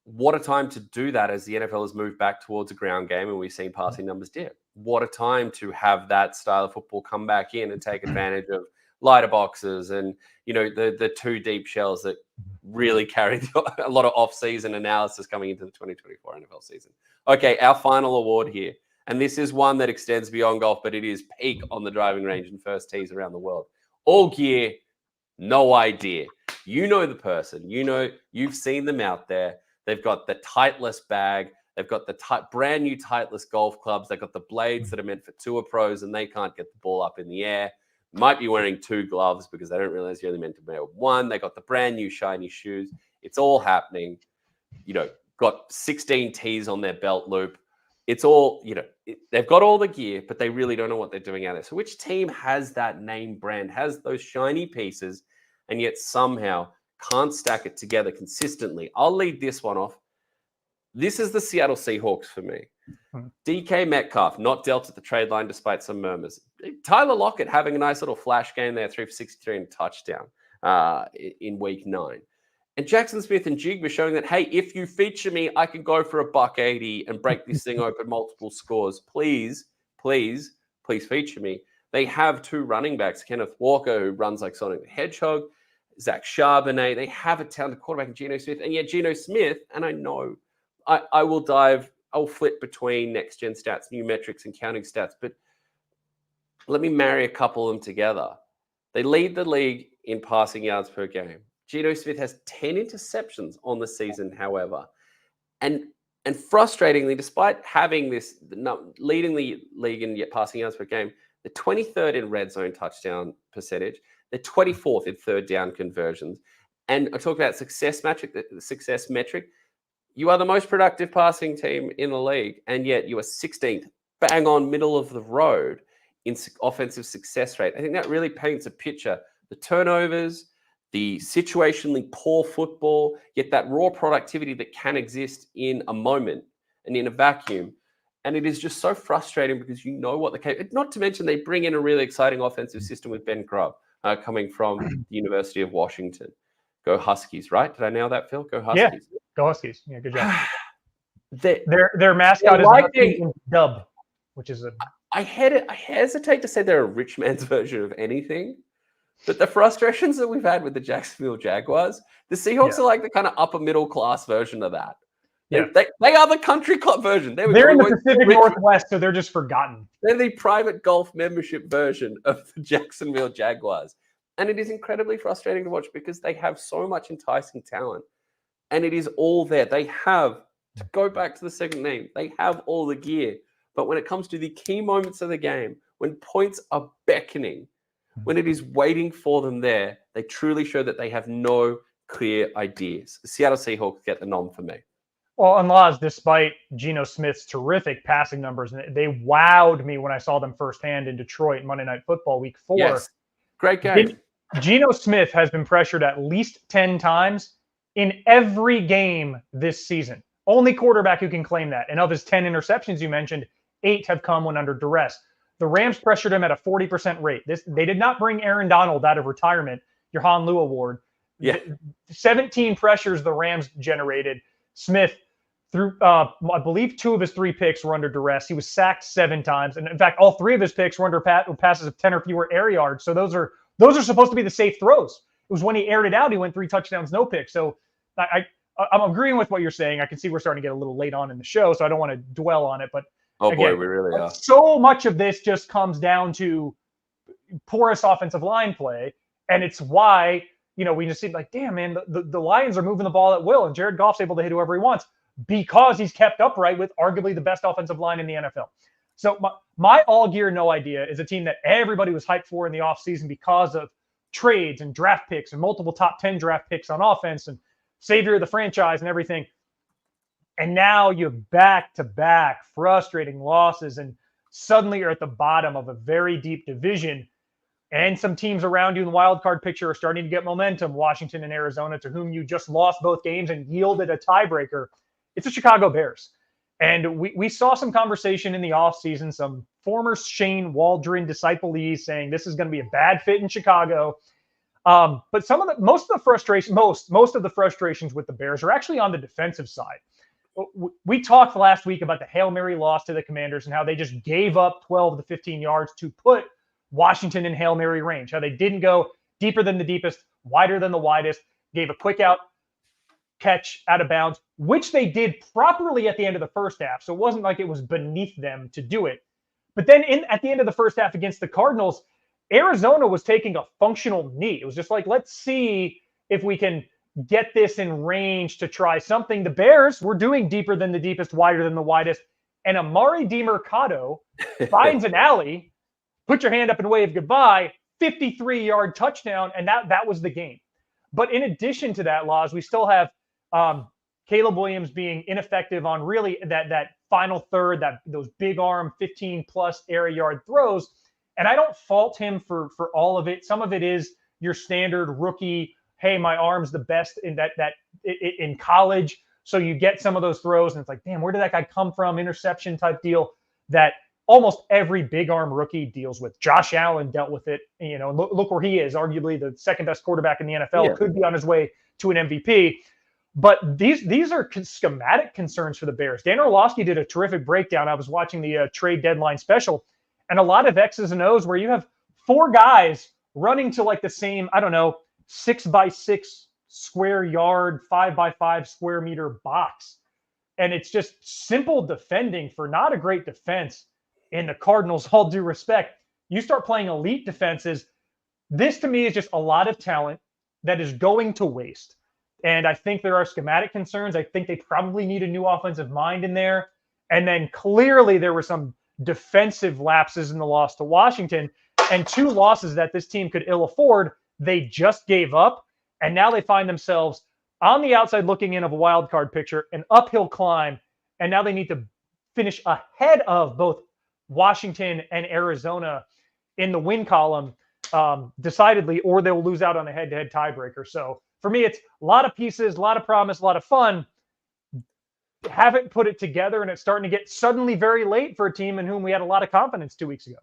Speaker 2: what a time to do that as the NFL has moved back towards a ground game and we've seen passing numbers dip. What a time to have that style of football come back in and take advantage of lighter boxes and, the two deep shells that really carry a lot of off-season analysis coming into the 2024 NFL season. Okay, our final award here. And this is one that extends beyond golf, but it is peak on the driving range and first tees around the world. All gear, no idea. You know the person. You've seen them out there. They've got the Titleist bag. They've got the brand new Titleist golf clubs. They've got the blades that are meant for tour pros, and they can't get the ball up in the air. Might be wearing 2 gloves because they don't realize you're only meant to wear 1. They got the brand new shiny shoes. It's all happening. Got 16 tees on their belt loop. It's all, they've got all the gear, but they really don't know what they're doing out there. So which team has that name brand, has those shiny pieces, and yet somehow can't stack it together consistently? I'll lead this one off. This is the Seattle Seahawks for me. DK Metcalf, not dealt at the trade line despite some murmurs. Tyler Lockett having a nice little flash game there, 3 for 63 and a touchdown in week 9. And Jackson Smith and Jigba showing that, hey, if you feature me, I can go for $180 and break this thing open multiple scores. Please, please, please feature me. They have 2 running backs, Kenneth Walker, who runs like Sonic the Hedgehog, Zach Charbonnet. They have a talented quarterback in Gino Smith. And yet Gino Smith, and I know I'll flip between next-gen stats, new metrics, and counting stats, but let me marry a couple of them together. They lead the league in passing yards per game. Gino Smith has 10 interceptions on the season, however. And frustratingly, despite having this, leading the league in passing yards per game, the 23rd in red zone touchdown percentage, the 24th in third down conversions. And I talk about success metric, the success metric. You are the most productive passing team in the league, and yet you are 16th, bang on middle of the road in offensive success rate. I think that really paints a picture. The turnovers, the situationally poor football, yet that raw productivity that can exist in a moment and in a vacuum. And it is just so frustrating because you know what not to mention they bring in a really exciting offensive system with Ben Grubb coming from the University of Washington. Go Huskies, right? Did I nail that, Phil? Go Huskies.
Speaker 1: Yeah, go Huskies. Yeah, good job.
Speaker 2: Their
Speaker 1: mascot is a dub, which is
Speaker 2: I hesitate to say they're a rich man's version of anything, but the frustrations that we've had with the Jacksonville Jaguars, the Seahawks are like the kind of upper middle class version of that. Yeah. They are the country club version.
Speaker 1: They're in the Pacific Northwest, so they're just forgotten.
Speaker 2: They're the private golf membership version of the Jacksonville Jaguars. And it is incredibly frustrating to watch because they have so much enticing talent. And it is all there. They have, to go back to the second name, they have all the gear. But when it comes to the key moments of the game, when points are beckoning, when it is waiting for them there, they truly show that they have no clear ideas. The Seattle Seahawks get the nom for me.
Speaker 1: Well, and Laz, despite Gino Smith's terrific passing numbers, they wowed me when I saw them firsthand in Detroit Monday Night Football Week 4.
Speaker 2: Yes, great game.
Speaker 1: Gino Smith has been pressured at least 10 times in every game this season. Only quarterback who can claim that. And of his 10 interceptions you mentioned, 8 have come when under duress. The Rams pressured him at a 40% rate. They did not bring Aaron Donald out of retirement, your Han Lu Award.
Speaker 2: Yeah.
Speaker 1: 17 pressures the Rams generated. Smith threw, I believe 2 of his 3 picks were under duress. He was sacked 7 times. And in fact, all 3 of his picks were under passes of 10 or fewer air yards. So those are supposed to be the safe throws. It was when he aired it out, he went 3 touchdowns, no picks. So I'm agreeing with what you're saying. I can see we're starting to get a little late on in the show, so I don't want to dwell on it. But
Speaker 2: boy, we really are.
Speaker 1: So much of this just comes down to porous offensive line play, and it's why we just seem like, damn man, the Lions are moving the ball at will, and Jared Goff's able to hit whoever he wants because he's kept upright with arguably the best offensive line in the NFL. So my all gear, no idea is a team that everybody was hyped for in the offseason because of trades and draft picks and multiple top 10 draft picks on offense and savior of the franchise and everything. And now you have back-to-back frustrating losses, and suddenly you're at the bottom of a very deep division. And some teams around you in the wild card picture are starting to get momentum. Washington and Arizona, to whom you just lost both games and yielded a tiebreaker. It's the Chicago Bears. And we saw some conversation in the offseason, some former Shane Waldron disciplees saying this is going to be a bad fit in Chicago. But most of the frustrations with the Bears are actually on the defensive side. We talked last week about the Hail Mary loss to the Commanders and how they just gave up 12 to 15 yards to put Washington in Hail Mary range, how they didn't go deeper than the deepest, wider than the widest, gave a quick out catch out of bounds, which they did properly at the end of the first half. So it wasn't like it was beneath them to do it. But then at the end of the first half against the Cardinals, Arizona was taking a functional knee. It was just like, let's see if we can get this in range to try something. The Bears were doing deeper than the deepest, wider than the widest. And Amari DiMercado finds an alley, put your hand up and wave goodbye, 53-yard touchdown, and that was the game. But in addition to that, Laws, we still have Caleb Williams being ineffective on really that final third, those big arm 15-plus air yard throws. And I don't fault him for all of it. Some of it is your standard rookie, hey, my arm's the best in college. So you get some of those throws, and it's like, damn, where did that guy come from? Interception type deal that almost every big arm rookie deals with. Josh Allen dealt with it. Look where he is, arguably the second best quarterback in the NFL, could be on his way to an MVP. But these are schematic concerns for the Bears. Dan Orlovsky did a terrific breakdown. I was watching the trade deadline special, and a lot of X's and O's where you have 4 guys running to like the same, 6x6 square yard, 5x5 square meter box. And it's just simple defending for not a great defense in the Cardinals, all due respect. You start playing elite defenses. This to me is just a lot of talent that is going to waste. And I think there are schematic concerns. I think they probably need a new offensive mind in there. And then clearly there were some defensive lapses in the loss to Washington, and 2 losses that this team could ill afford. They just gave up, and now they find themselves on the outside looking in of a wild card picture, an uphill climb, and now they need to finish ahead of both Washington and Arizona in the win column decidedly, or they'll lose out on a head-to-head tiebreaker. So for me, it's a lot of pieces, a lot of promise, a lot of fun. Haven't put it together, and it's starting to get suddenly very late for a team in whom we had a lot of confidence 2 weeks ago.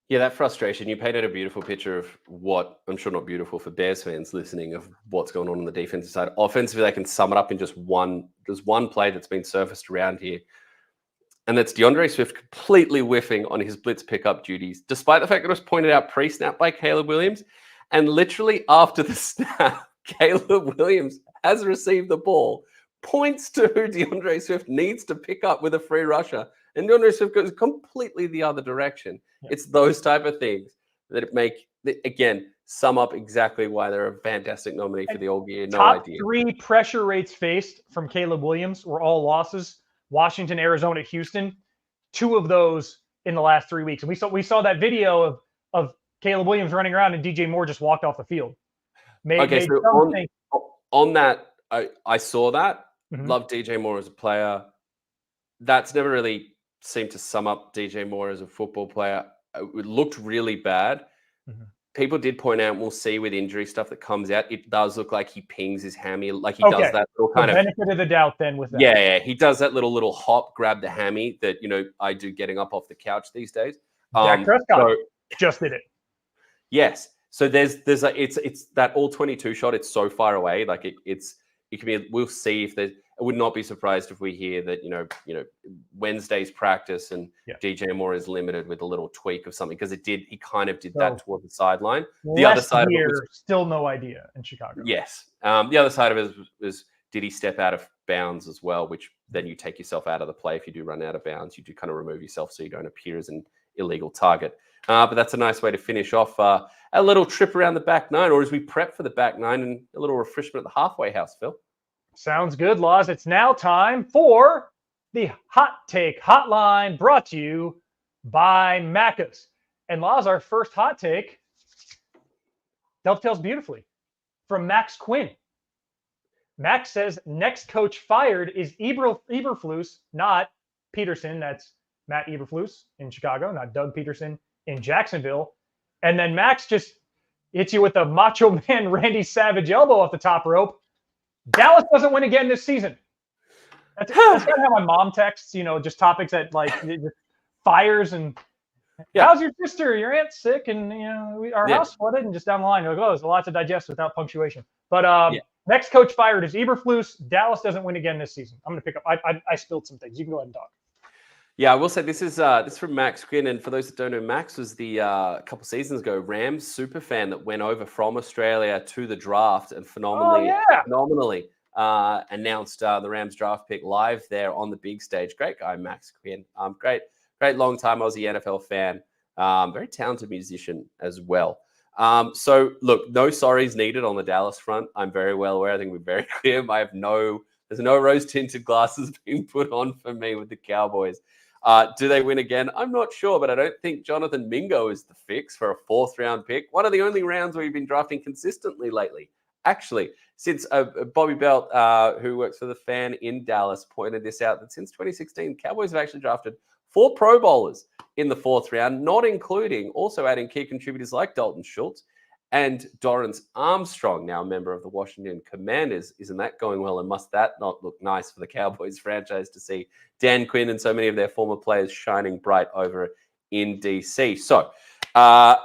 Speaker 2: Yeah, that frustration. You painted a beautiful picture of what, I'm sure not beautiful for Bears fans listening, of what's going on the defensive side. Offensively, they can sum it up in just one play that's been surfaced around here. And that's DeAndre Swift completely whiffing on his blitz pickup duties, despite the fact that it was pointed out pre-snap by Caleb Williams. And literally after the snap, Caleb Williams has received the ball, points to who DeAndre Swift needs to pick up with a free rusher, and DeAndre Swift goes completely the other direction. Yeah. It's those type of things that again, sum up exactly why they're a fantastic nominee for the All-Gear.
Speaker 1: Top 3 pressure rates faced from Caleb Williams were all losses. Washington, Arizona, Houston. 2 of those in the last 3 weeks. And we saw that video of Caleb Williams running around and DJ Moore just walked off the field.
Speaker 2: Okay, so on that, I saw that.
Speaker 1: Mhm.
Speaker 2: Love DJ Moore as a player. That's never really seemed to sum up DJ Moore as a football player. It looked really bad.
Speaker 1: Mhm.
Speaker 2: People did point out, we'll see with injury stuff that comes out, it does look like he pings his hammy, like he does that little kind of
Speaker 1: benefit of the doubt then with that.
Speaker 2: Yeah, he does that little hop, grab the hammy that I do getting up off the couch these days.
Speaker 1: Dak Prescott just did it.
Speaker 2: Yes. So there's it's that all 22 shot. It's so far away. Like it can be. We'll see if there's. I would not be surprised if we hear that Wednesday's practice and DJ Moore is limited with a little tweak of something, because he kind of did that toward the sideline. The other side of it was
Speaker 1: still no idea in Chicago.
Speaker 2: Yes. The other side of it was did he step out of bounds as well, which then you take yourself out of the play. If you do run out of bounds, you do kind of remove yourself so you don't appear as an illegal target. But that's a nice way to finish off a little trip around the back nine, or as we prep for the back nine, and a little refreshment at the halfway house, Phil.
Speaker 1: Sounds good, Laws. It's now time for the Hot Take Hotline, brought to you by Macca's. And Laws, our first hot take dovetails beautifully from Max Quinn. Max says next coach fired is Eberflus, not Peterson. That's Matt Eberflus in Chicago, not Doug Peterson in Jacksonville. And then Max just hits you with a Macho Man Randy Savage elbow off the top rope. Dallas doesn't win again this season. That's kind of how my mom texts, just topics that like fires and how's your sister? Your aunt's sick, and our house flooded, and just down the line, like, there's a lot to digest without punctuation. But next coach fired is Eberflus. Dallas doesn't win again this season. I'm going to pick up. I spilled some things. You can go ahead and talk.
Speaker 2: Yeah, I will say this is from Max Quinn, and for those that don't know, Max was the a couple seasons ago Rams super fan that went over from Australia to the draft and phenomenally announced the Rams draft pick live there on the big stage. Great guy, Max Quinn. Great long time Aussie NFL fan. Very talented musician as well. So look, no sorries needed on the Dallas front. I'm very well aware. I think we're very clear. There's no rose-tinted glasses being put on for me with the Cowboys. Do they win again? I'm not sure, but I don't think Jonathan Mingo is the fix for a 4th-round pick. One of the only rounds where you've been drafting consistently lately. Actually, since Bobby Belt, who works for the Fan in Dallas, pointed this out, that since 2016, Cowboys have actually drafted 4 Pro Bowlers in the 4th round, not including also adding key contributors like Dalton Schultz and Dorrance Armstrong, now a member of the Washington Commanders. Isn't that going well? And must that not look nice for the Cowboys franchise to see Dan Quinn and so many of their former players shining bright over in DC? So, not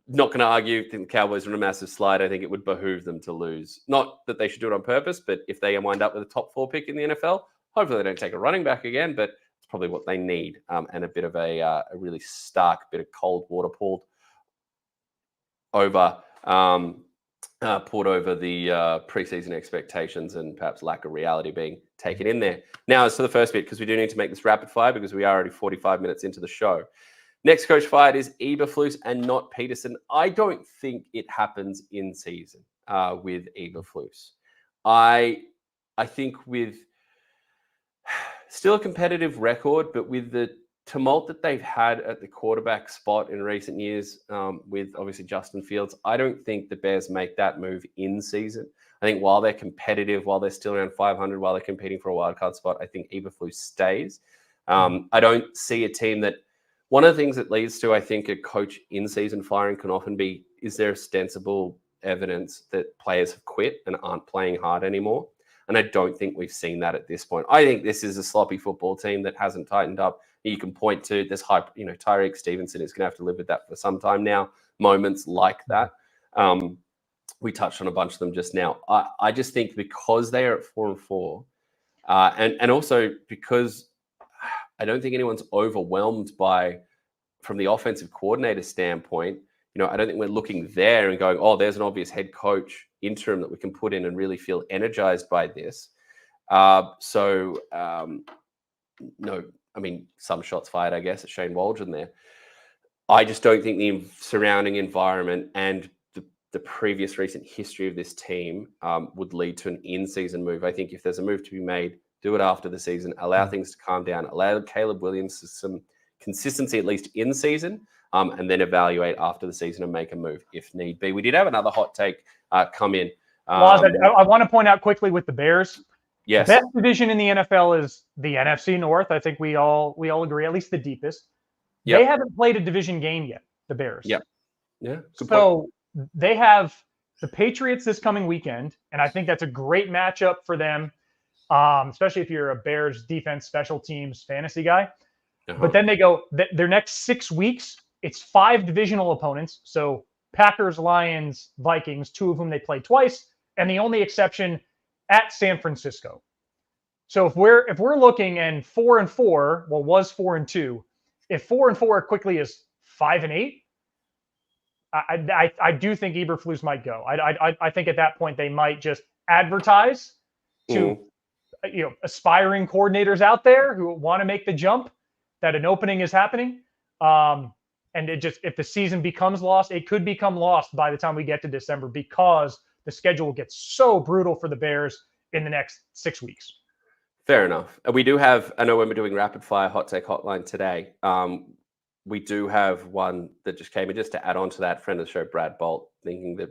Speaker 2: going to argue. I think the Cowboys are on a massive slide. I think it would behoove them to lose. Not that they should do it on purpose, but if they wind up with a top 4 pick in the NFL, hopefully they don't take a running back again, but it's probably what they need, and a bit of a really stark bit of cold water poured over the preseason expectations and perhaps lack of reality being taken in there. Now, as for the first bit, because we do need to make this rapid fire because we are already 45 minutes into the show. Next coach fired is Eberflus and not Peterson. I don't think it happens in season with Eberflus. I think with still a competitive record, but with the tumult that they've had at the quarterback spot in recent years, with obviously Justin Fields, I don't think the Bears make that move in season. I think while they're competitive, while they're still around 500, while they're competing for a wildcard spot, I think Eberflus stays. I don't see a team that, one of the things that leads to, I think, a coach in season firing can often be, is there ostensible evidence that players have quit and aren't playing hard anymore? And I don't think we've seen that at this point. I think this is a sloppy football team that hasn't tightened up. You can point to this hype, Tyreek Stevenson is going to have to live with that for some time now. Moments like that. We touched on a bunch of them just now. I just think because they are at 4-4, and also because I don't think anyone's overwhelmed from the offensive coordinator standpoint, I don't think we're looking there and going, oh, there's an obvious head coach interim that we can put in and really feel energized by this. No, I mean, some shots fired, I guess, at Shane Waldron there. I just don't think the surrounding environment and the previous recent history of this team would lead to an in-season move. I think if there's a move to be made, do it after the season, allow things to calm down, allow Caleb Williams some consistency, at least in season, and then evaluate after the season and make a move if need be. We did have another hot take come in.
Speaker 1: I want to point out quickly with the Bears.
Speaker 2: Yes.
Speaker 1: Best division in the NFL is the NFC North. I think we all agree, at least the deepest.
Speaker 2: Yep.
Speaker 1: They haven't played a division game yet, the Bears.
Speaker 2: Yeah. Yeah.
Speaker 1: So they have the Patriots this coming weekend, and I think that's a great matchup for them, especially if you're a Bears defense, special teams, fantasy guy. But then they go their next 6 weeks. It's 5 divisional opponents. So Packers, Lions, Vikings, 2 of whom they play twice, and the only exception at San Francisco. So if we're looking and 4-4, well, was 4-2. If 4-4 quickly is 5-8, I do think Eberflus might go. I think at that point they might just advertise to aspiring coordinators out there who want to make the jump that an opening is happening. And it just, if the season becomes lost, it could become lost by the time we get to December because the schedule gets so brutal for the Bears in the next 6 weeks.
Speaker 2: Fair enough. We do have, I know when we're doing rapid fire hot take hotline today, we do have one that just came in just to add on to that. Friend of the show, Brad Bolt, thinking that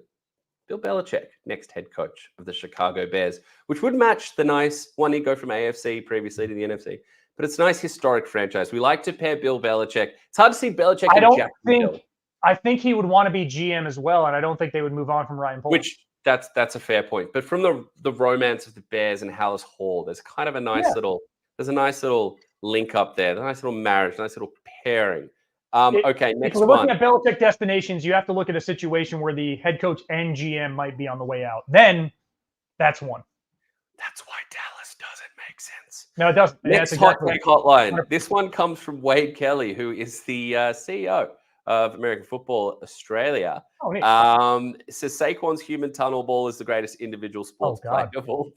Speaker 2: Bill Belichick, next head coach of the Chicago Bears, which would match the nice one he'd go from AFC previously to the NFC. But it's a nice historic franchise. We like to pair Bill Belichick. It's hard to see Belichick and Jacksonville.
Speaker 1: I think he would want to be GM as well, and I don't think they would move on from Ryan Poles.
Speaker 2: Which that's a fair point. But from the romance of the Bears and Hallis Hall, there's kind of a nice little link up there. A nice little marriage, nice little pairing. Okay, next
Speaker 1: if we're
Speaker 2: one.
Speaker 1: looking at Belichick destinations, you have to look at a situation where the head coach and GM might be on the way out. Then that's one.
Speaker 2: That's why Dallas doesn't make sense.
Speaker 1: No, it doesn't.
Speaker 2: Next hot take hotline. This one comes from Wade Kelly, who is the CEO of American Football Australia.
Speaker 1: Oh, neat.
Speaker 2: It says Saquon's human tunnel ball is the greatest individual sports player of all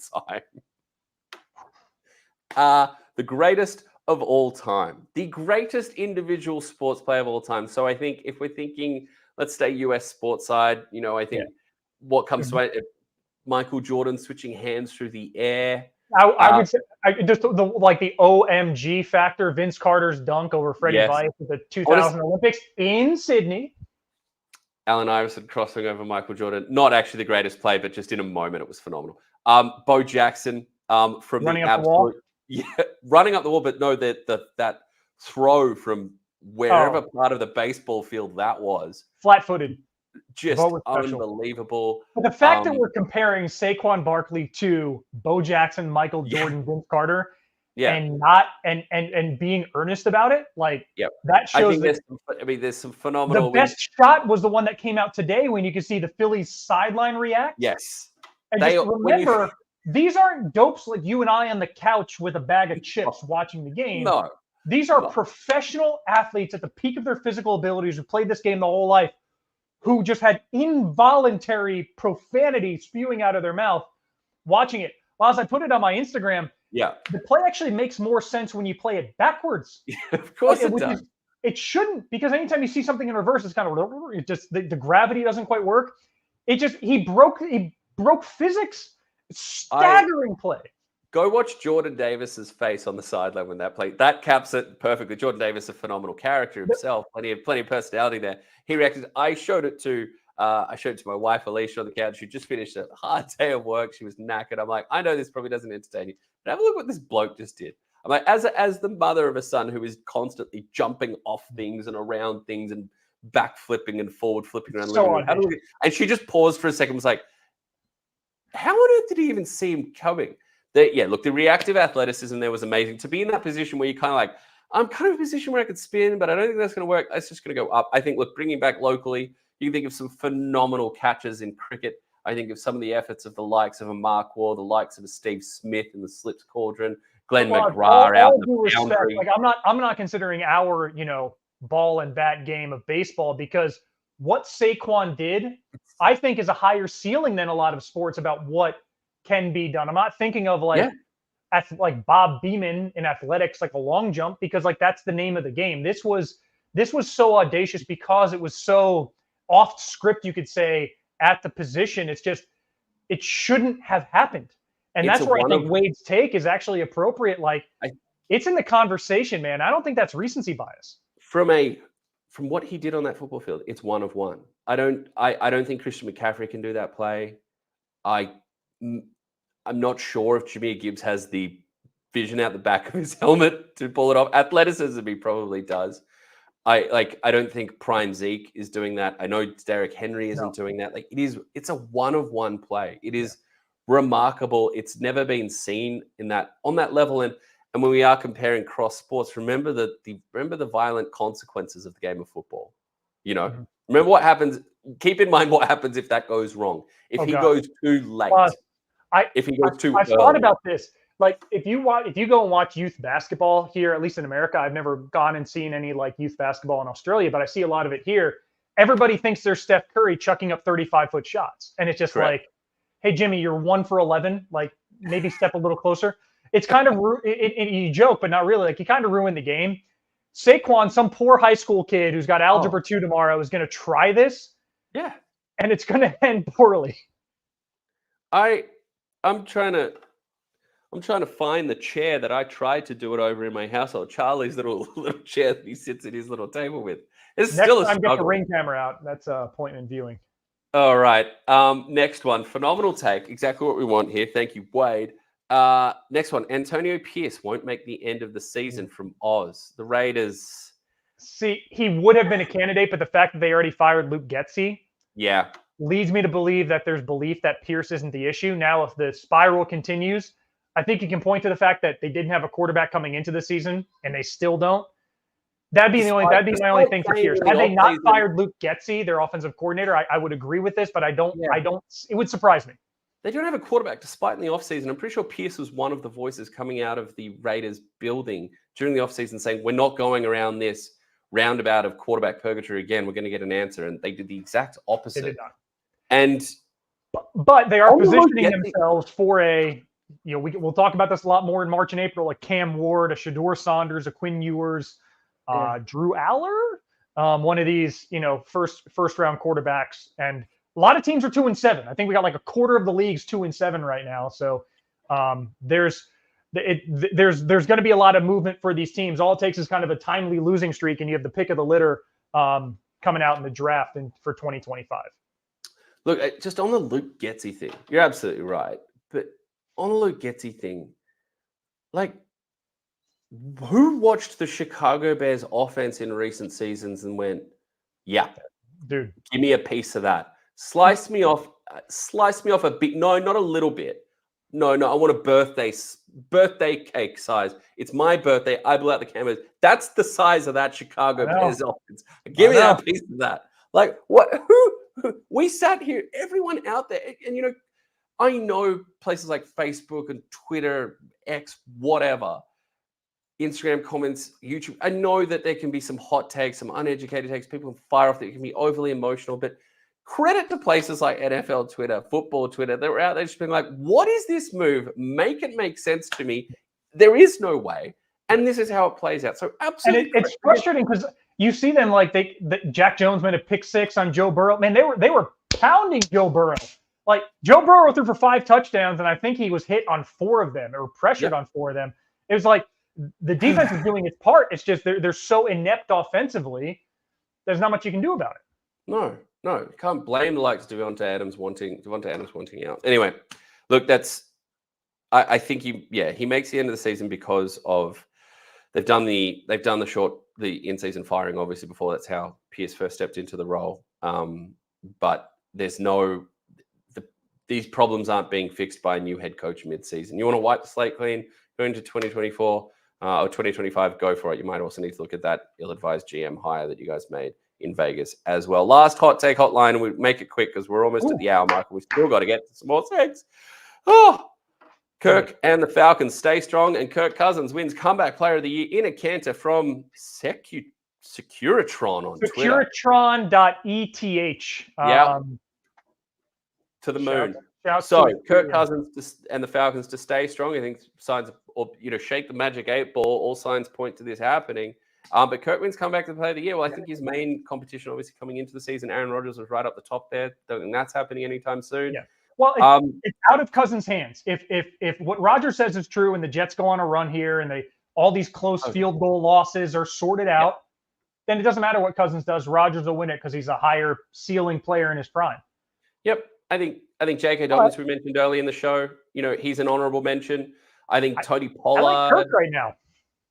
Speaker 2: time. The greatest of all time. The greatest individual sports player of all time. So I think if we're thinking, let's stay US sports side, I think what comes to mind, Michael Jordan switching hands through the air.
Speaker 1: I would say just the OMG factor, Vince Carter's dunk over Freddie Weiss at the 2000 Olympics in Sydney.
Speaker 2: Allen Iverson crossing over Michael Jordan. Not actually the greatest play, but just in a moment, it was phenomenal. Bo Jackson from
Speaker 1: running up the wall.
Speaker 2: Yeah, running up the wall, but no, that throw from wherever part of the baseball field that was.
Speaker 1: Flat-footed.
Speaker 2: Just unbelievable.
Speaker 1: But the fact that we're comparing Saquon Barkley to Bo Jackson, Michael Jordan, Vince Carter, and not and being earnest about it, that shows.
Speaker 2: There's some phenomenal.
Speaker 1: The best shot was the one that came out today when you could see the Phillies sideline react.
Speaker 2: Yes,
Speaker 1: and just remember, these aren't dopes like you and I on the couch with a bag of chips watching the game.
Speaker 2: No,
Speaker 1: these are professional athletes at the peak of their physical abilities who played this game the whole life, who just had involuntary profanity spewing out of their mouth watching it. Well, as I put it on my Instagram, the play actually makes more sense when you play it backwards.
Speaker 2: Of course it does.
Speaker 1: It shouldn't, because anytime you see something in reverse, it's kind of the gravity doesn't quite work. He broke physics. Staggering play.
Speaker 2: Go watch Jordan Davis's face on the sideline when that play. That caps it perfectly. Jordan Davis, a phenomenal character himself, plenty of personality there. He reacted. I showed it to my wife Alicia on the couch, who just finished a hard day of work. She was knackered. I'm like, I know this probably doesn't entertain you, but have a look what this bloke just did. I'm like, as the mother of a son who is constantly jumping off things and around things and back flipping and forward flipping around the living room. And she just paused for a second, was like, how on earth did he even see him coming? The reactive athleticism there was amazing. To be in that position where you kind of like, I'm kind of in a position where I could spin, but I don't think that's going to work. It's just going to go up. I think, bringing back locally, you can think of some phenomenal catches in cricket. I think of some of the efforts of the likes of a Mark Waugh, the likes of a Steve Smith in the Slips Cauldron, Glenn McGrath out the boundary.
Speaker 1: I'm not considering our, ball and bat game of baseball, because what Saquon did, I think, is a higher ceiling than a lot of sports about what can be done. I'm not thinking of like Bob Beeman in athletics, like a long jump, because that's the name of the game. This was so audacious because it was so off script, you could say, at the position. It's just, it shouldn't have happened. And that's where I think Wade's take is actually appropriate. It's in the conversation, man. I don't think that's recency bias.
Speaker 2: from what he did on that football field, it's one of one. I don't think Christian McCaffrey can do that play. I'm not sure if Jahmyr Gibbs has the vision out the back of his helmet to pull it off. Athleticism, he probably does. I don't think Prime Zeke is doing that. I know Derrick Henry isn't doing that. Like it's a one of one play. It is remarkable. It's never been seen on that level. And when we are comparing cross sports, remember the violent consequences of the game of football. Remember what happens. Keep in mind what happens if that goes wrong. If he goes too late. If he goes too early.
Speaker 1: I've thought about this. Like if you go and watch youth basketball here, at least in America, I've never gone and seen any like youth basketball in Australia, but I see a lot of it here. Everybody thinks they're Steph Curry chucking up 35-foot shots. And it's just like, hey, Jimmy, you're 1 for 11. Like maybe step a little closer. It's kind of, you joke, but not really. Like you kind of ruined the game. Saquon, some poor high school kid who's got Algebra 2 tomorrow is going to try this.
Speaker 2: Yeah.
Speaker 1: And it's going to end poorly.
Speaker 2: I'm trying to find the chair that I tried to do it over in my household. Charlie's little chair that he sits at his little table with. It's
Speaker 1: Next
Speaker 2: still a
Speaker 1: time,
Speaker 2: struggle.
Speaker 1: get the ring camera out. That's appointment viewing.
Speaker 2: All right. Next one. Phenomenal take. Exactly what we want here. Thank you, Wade. Next one. Antonio Pierce won't make the end of the season from Oz. The Raiders.
Speaker 1: See, he would have been a candidate, but the fact that they already fired Luke Getsy leads me to believe that there's belief that Pierce isn't the issue. Now, if the spiral continues, I think you can point to the fact that they didn't have a quarterback coming into the season, and they still don't. That'd be my only thing for Pierce. Had they not fired Luke Getsy, their offensive coordinator, I would agree with this, but I don't. It would surprise me.
Speaker 2: They don't have a quarterback, despite in the offseason. I'm pretty sure Pierce was one of the voices coming out of the Raiders building during the offseason saying, we're not going around this roundabout of quarterback purgatory again. We're going to get an answer. And they did the exact opposite.
Speaker 1: They did not.
Speaker 2: And
Speaker 1: but they are positioning themselves for we'll talk about this a lot more in March and April, a Cam Ward, a Shedeur Saunders, a Quinn Ewers, Drew Aller, one of these, first round quarterbacks. And a lot of teams are 2-7. I think we got like a quarter of the league's 2-7 right now. So there's going to be a lot of movement for these teams. All it takes is kind of a timely losing streak, and you have the pick of the litter coming out in the draft for 2025.
Speaker 2: Look, just on the Luke Getsy thing, you're absolutely right. But on the Luke Getsy thing, like, who watched the Chicago Bears offense in recent seasons and went, yeah,
Speaker 1: dude,
Speaker 2: give me a piece of that. Slice me off a bit. No, not a little bit. No, I want a birthday cake size. It's my birthday. I blew out the cameras. That's the size of that Chicago Bears offense. Give me that piece of that. Like, what? We sat here, everyone out there, and I know places like Facebook and Twitter, X, whatever, Instagram comments, YouTube. I know that there can be some hot takes, some uneducated takes. People can fire off that can be overly emotional, but credit to places like NFL Twitter, football Twitter, that were out there just being like, what is this move? Make it make sense to me. There is no way. And this is how it plays out. So absolutely.
Speaker 1: And it's frustrating because you see them like Jack Jones made a pick 6 on Joe Burrow. Man, they were pounding Joe Burrow. Like Joe Burrow threw for 5 touchdowns, and I think he was hit on 4 of them or pressured on 4 of them. It was like the defense is doing its part. It's just they're so inept offensively. There's not much you can do about it.
Speaker 2: No, you can't blame the likes of Devontae Adams wanting out. Anyway, look, I think he makes the end of the season because of they've done the in-season firing obviously before. That's how Pierce first stepped into the role. But there's these problems aren't being fixed by a new head coach mid-season. You want to wipe the slate clean, go into 2024 or 2025, go for it. You might also need to look at that ill-advised GM hire that you guys made in Vegas as well. Last hot take hotline. We make it quick because we're almost at the hour mark. We've still got to get to some more takes. Kirk and the Falcons stay strong, and Kirk Cousins wins Comeback Player of the Year in a canter from Securitron on Twitter.
Speaker 1: Securitron.eth.
Speaker 2: To the moon.
Speaker 1: So
Speaker 2: Kirk Cousins and the Falcons to stay strong. I think signs shake the magic 8 ball. All signs point to this happening. But Kirk wins Comeback to Player of the Year. Well, I think his main competition, obviously, coming into the season, Aaron Rodgers was right up the top there. Don't think that's happening anytime soon.
Speaker 1: Yeah. Well, it's out of Cousins' hands. If what Rodgers says is true and the Jets go on a run here and all these close field goal losses are sorted out, then it doesn't matter what Cousins does. Rodgers will win it because he's a higher ceiling player in his prime.
Speaker 2: Yep. I think J.K. Dobbins, we mentioned early in the show, he's an honorable mention. I think Tony Pollard.
Speaker 1: I like Kirk right now.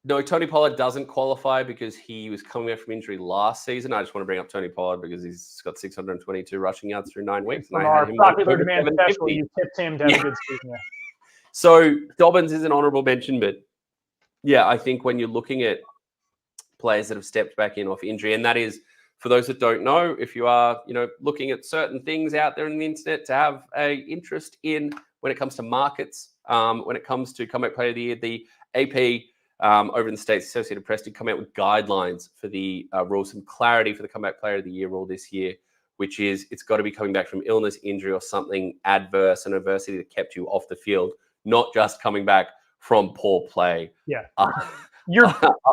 Speaker 2: No, Tony Pollard doesn't qualify because he was coming back from injury last season. I just want to bring up Tony Pollard because he's got 622 rushing yards through 9 weeks.
Speaker 1: From our popular demand special, you tipped him to have a good season. Yeah.
Speaker 2: So Dobbins is an honorable mention, but yeah, I think when you're looking at players that have stepped back in off injury, and that is, for those that don't know, if you are, looking at certain things out there on the internet to have a interest in when it comes to markets, when it comes to comeback player of the year, the AP over in the States, Associated Press did come out with guidelines for the rule, some clarity for the comeback player of the year rule this year, which is it's got to be coming back from illness, injury, or something adverse, an adversity that kept you off the field, not just coming back from poor play.
Speaker 1: Yeah.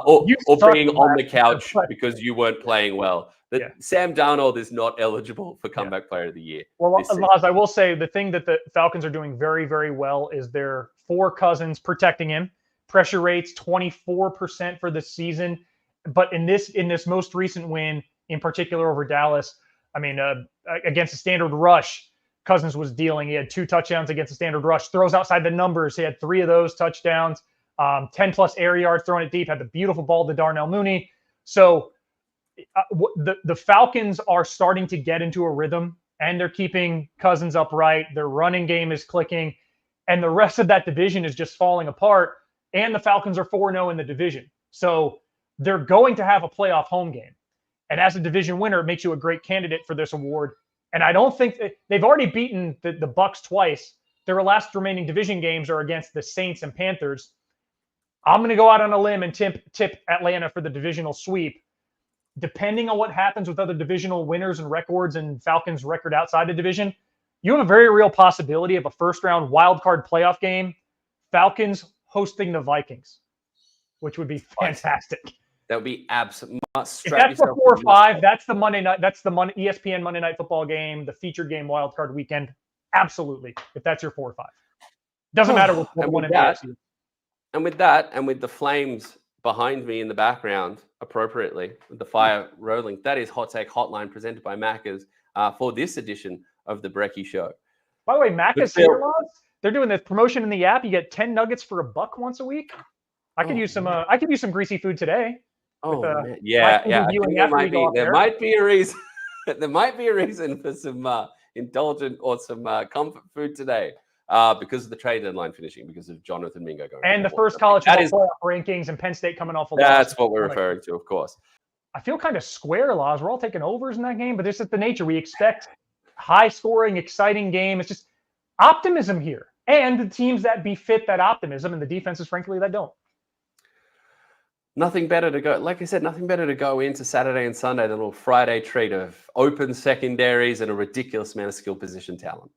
Speaker 2: or being on the couch because you weren't playing well. Sam Darnold is not eligible for comeback player of the year.
Speaker 1: Well, Laz, I will say the thing that the Falcons are doing very, very well is they're for Cousins protecting him. Pressure rates 24% for the season. But in this most recent win, in particular over Dallas, against a standard rush, Cousins was dealing. He had 2 touchdowns against a standard rush, throws outside the numbers. He had 3 of those touchdowns, 10 plus air yards, throwing it deep, had the beautiful ball to Darnell Mooney. So the Falcons are starting to get into a rhythm, and they're keeping Cousins upright. Their running game is clicking, and the rest of that division is just falling apart. And the Falcons are 4-0 in the division. So they're going to have a playoff home game. And as a division winner, it makes you a great candidate for this award. And I don't think they've already beaten the Bucs twice. Their last remaining division games are against the Saints and Panthers. I'm going to go out on a limb and tip Atlanta for the divisional sweep. Depending on what happens with other divisional winners and records and Falcons' record outside the division, you have a very real possibility of a first-round wild card playoff game. Falcons hosting the Vikings, which would be fantastic.
Speaker 2: That would be absolutely must.
Speaker 1: If that's the 4 or 5, that's the Monday night. That's the ESPN Monday Night Football game, the featured game wild card weekend. Absolutely, if that's your 4 or 5, doesn't matter what one in that.
Speaker 2: And with that, and with the flames behind me in the background, appropriately with the fire rolling, that is Hot Take Hotline presented by Macca's for this edition of the Brekkie Show.
Speaker 1: By the way, Macca's here, Laz. They're doing this promotion in the app. You get 10 nuggets for $1 once a week. I could use some. I could use some greasy food today.
Speaker 2: Yeah. There might be a reason. There might be a reason for some indulgent or some comfort food today because of the trade deadline finishing, because of Jonathan Mingo going.
Speaker 1: And the first college football playoff rankings and Penn State coming off.
Speaker 2: That's what we're referring to, of course.
Speaker 1: I feel kind of square, Laws. We're all taking overs in that game, but this is the nature. We expect high-scoring, exciting game. It's just optimism here, and the teams that befit that optimism, and the defenses, frankly, that don't.
Speaker 2: Nothing better to go. Like I said, nothing better to go into Saturday and Sunday than a little Friday treat of open secondaries and a ridiculous amount of skill position talent.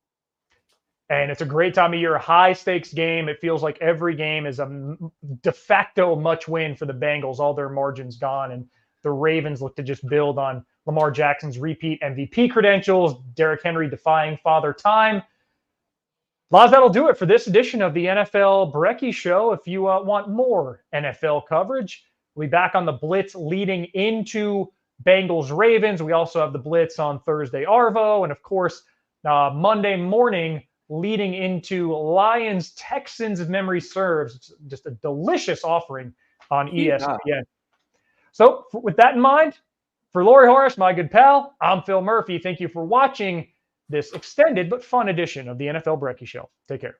Speaker 1: And it's a great time of year, a high-stakes game. It feels like every game is a de facto must-win for the Bengals. All their margins gone, and the Ravens look to just build on Lamar Jackson's repeat MVP credentials, Derrick Henry defying father time. Laz, that'll do it for this edition of the NFL Brekkie Show. If you want more NFL coverage, we'll be back on the Blitz leading into Bengals-Ravens. We also have the Blitz on Thursday, Arvo. And, of course, Monday morning leading into Lions-Texans, if memory serves. It's just a delicious offering on ESPN. Yeah. So with that in mind, for Laurie Horesh, my good pal, I'm Phil Murphy. Thank you for watching this extended but fun edition of the NFL Brekkie Show. Take care.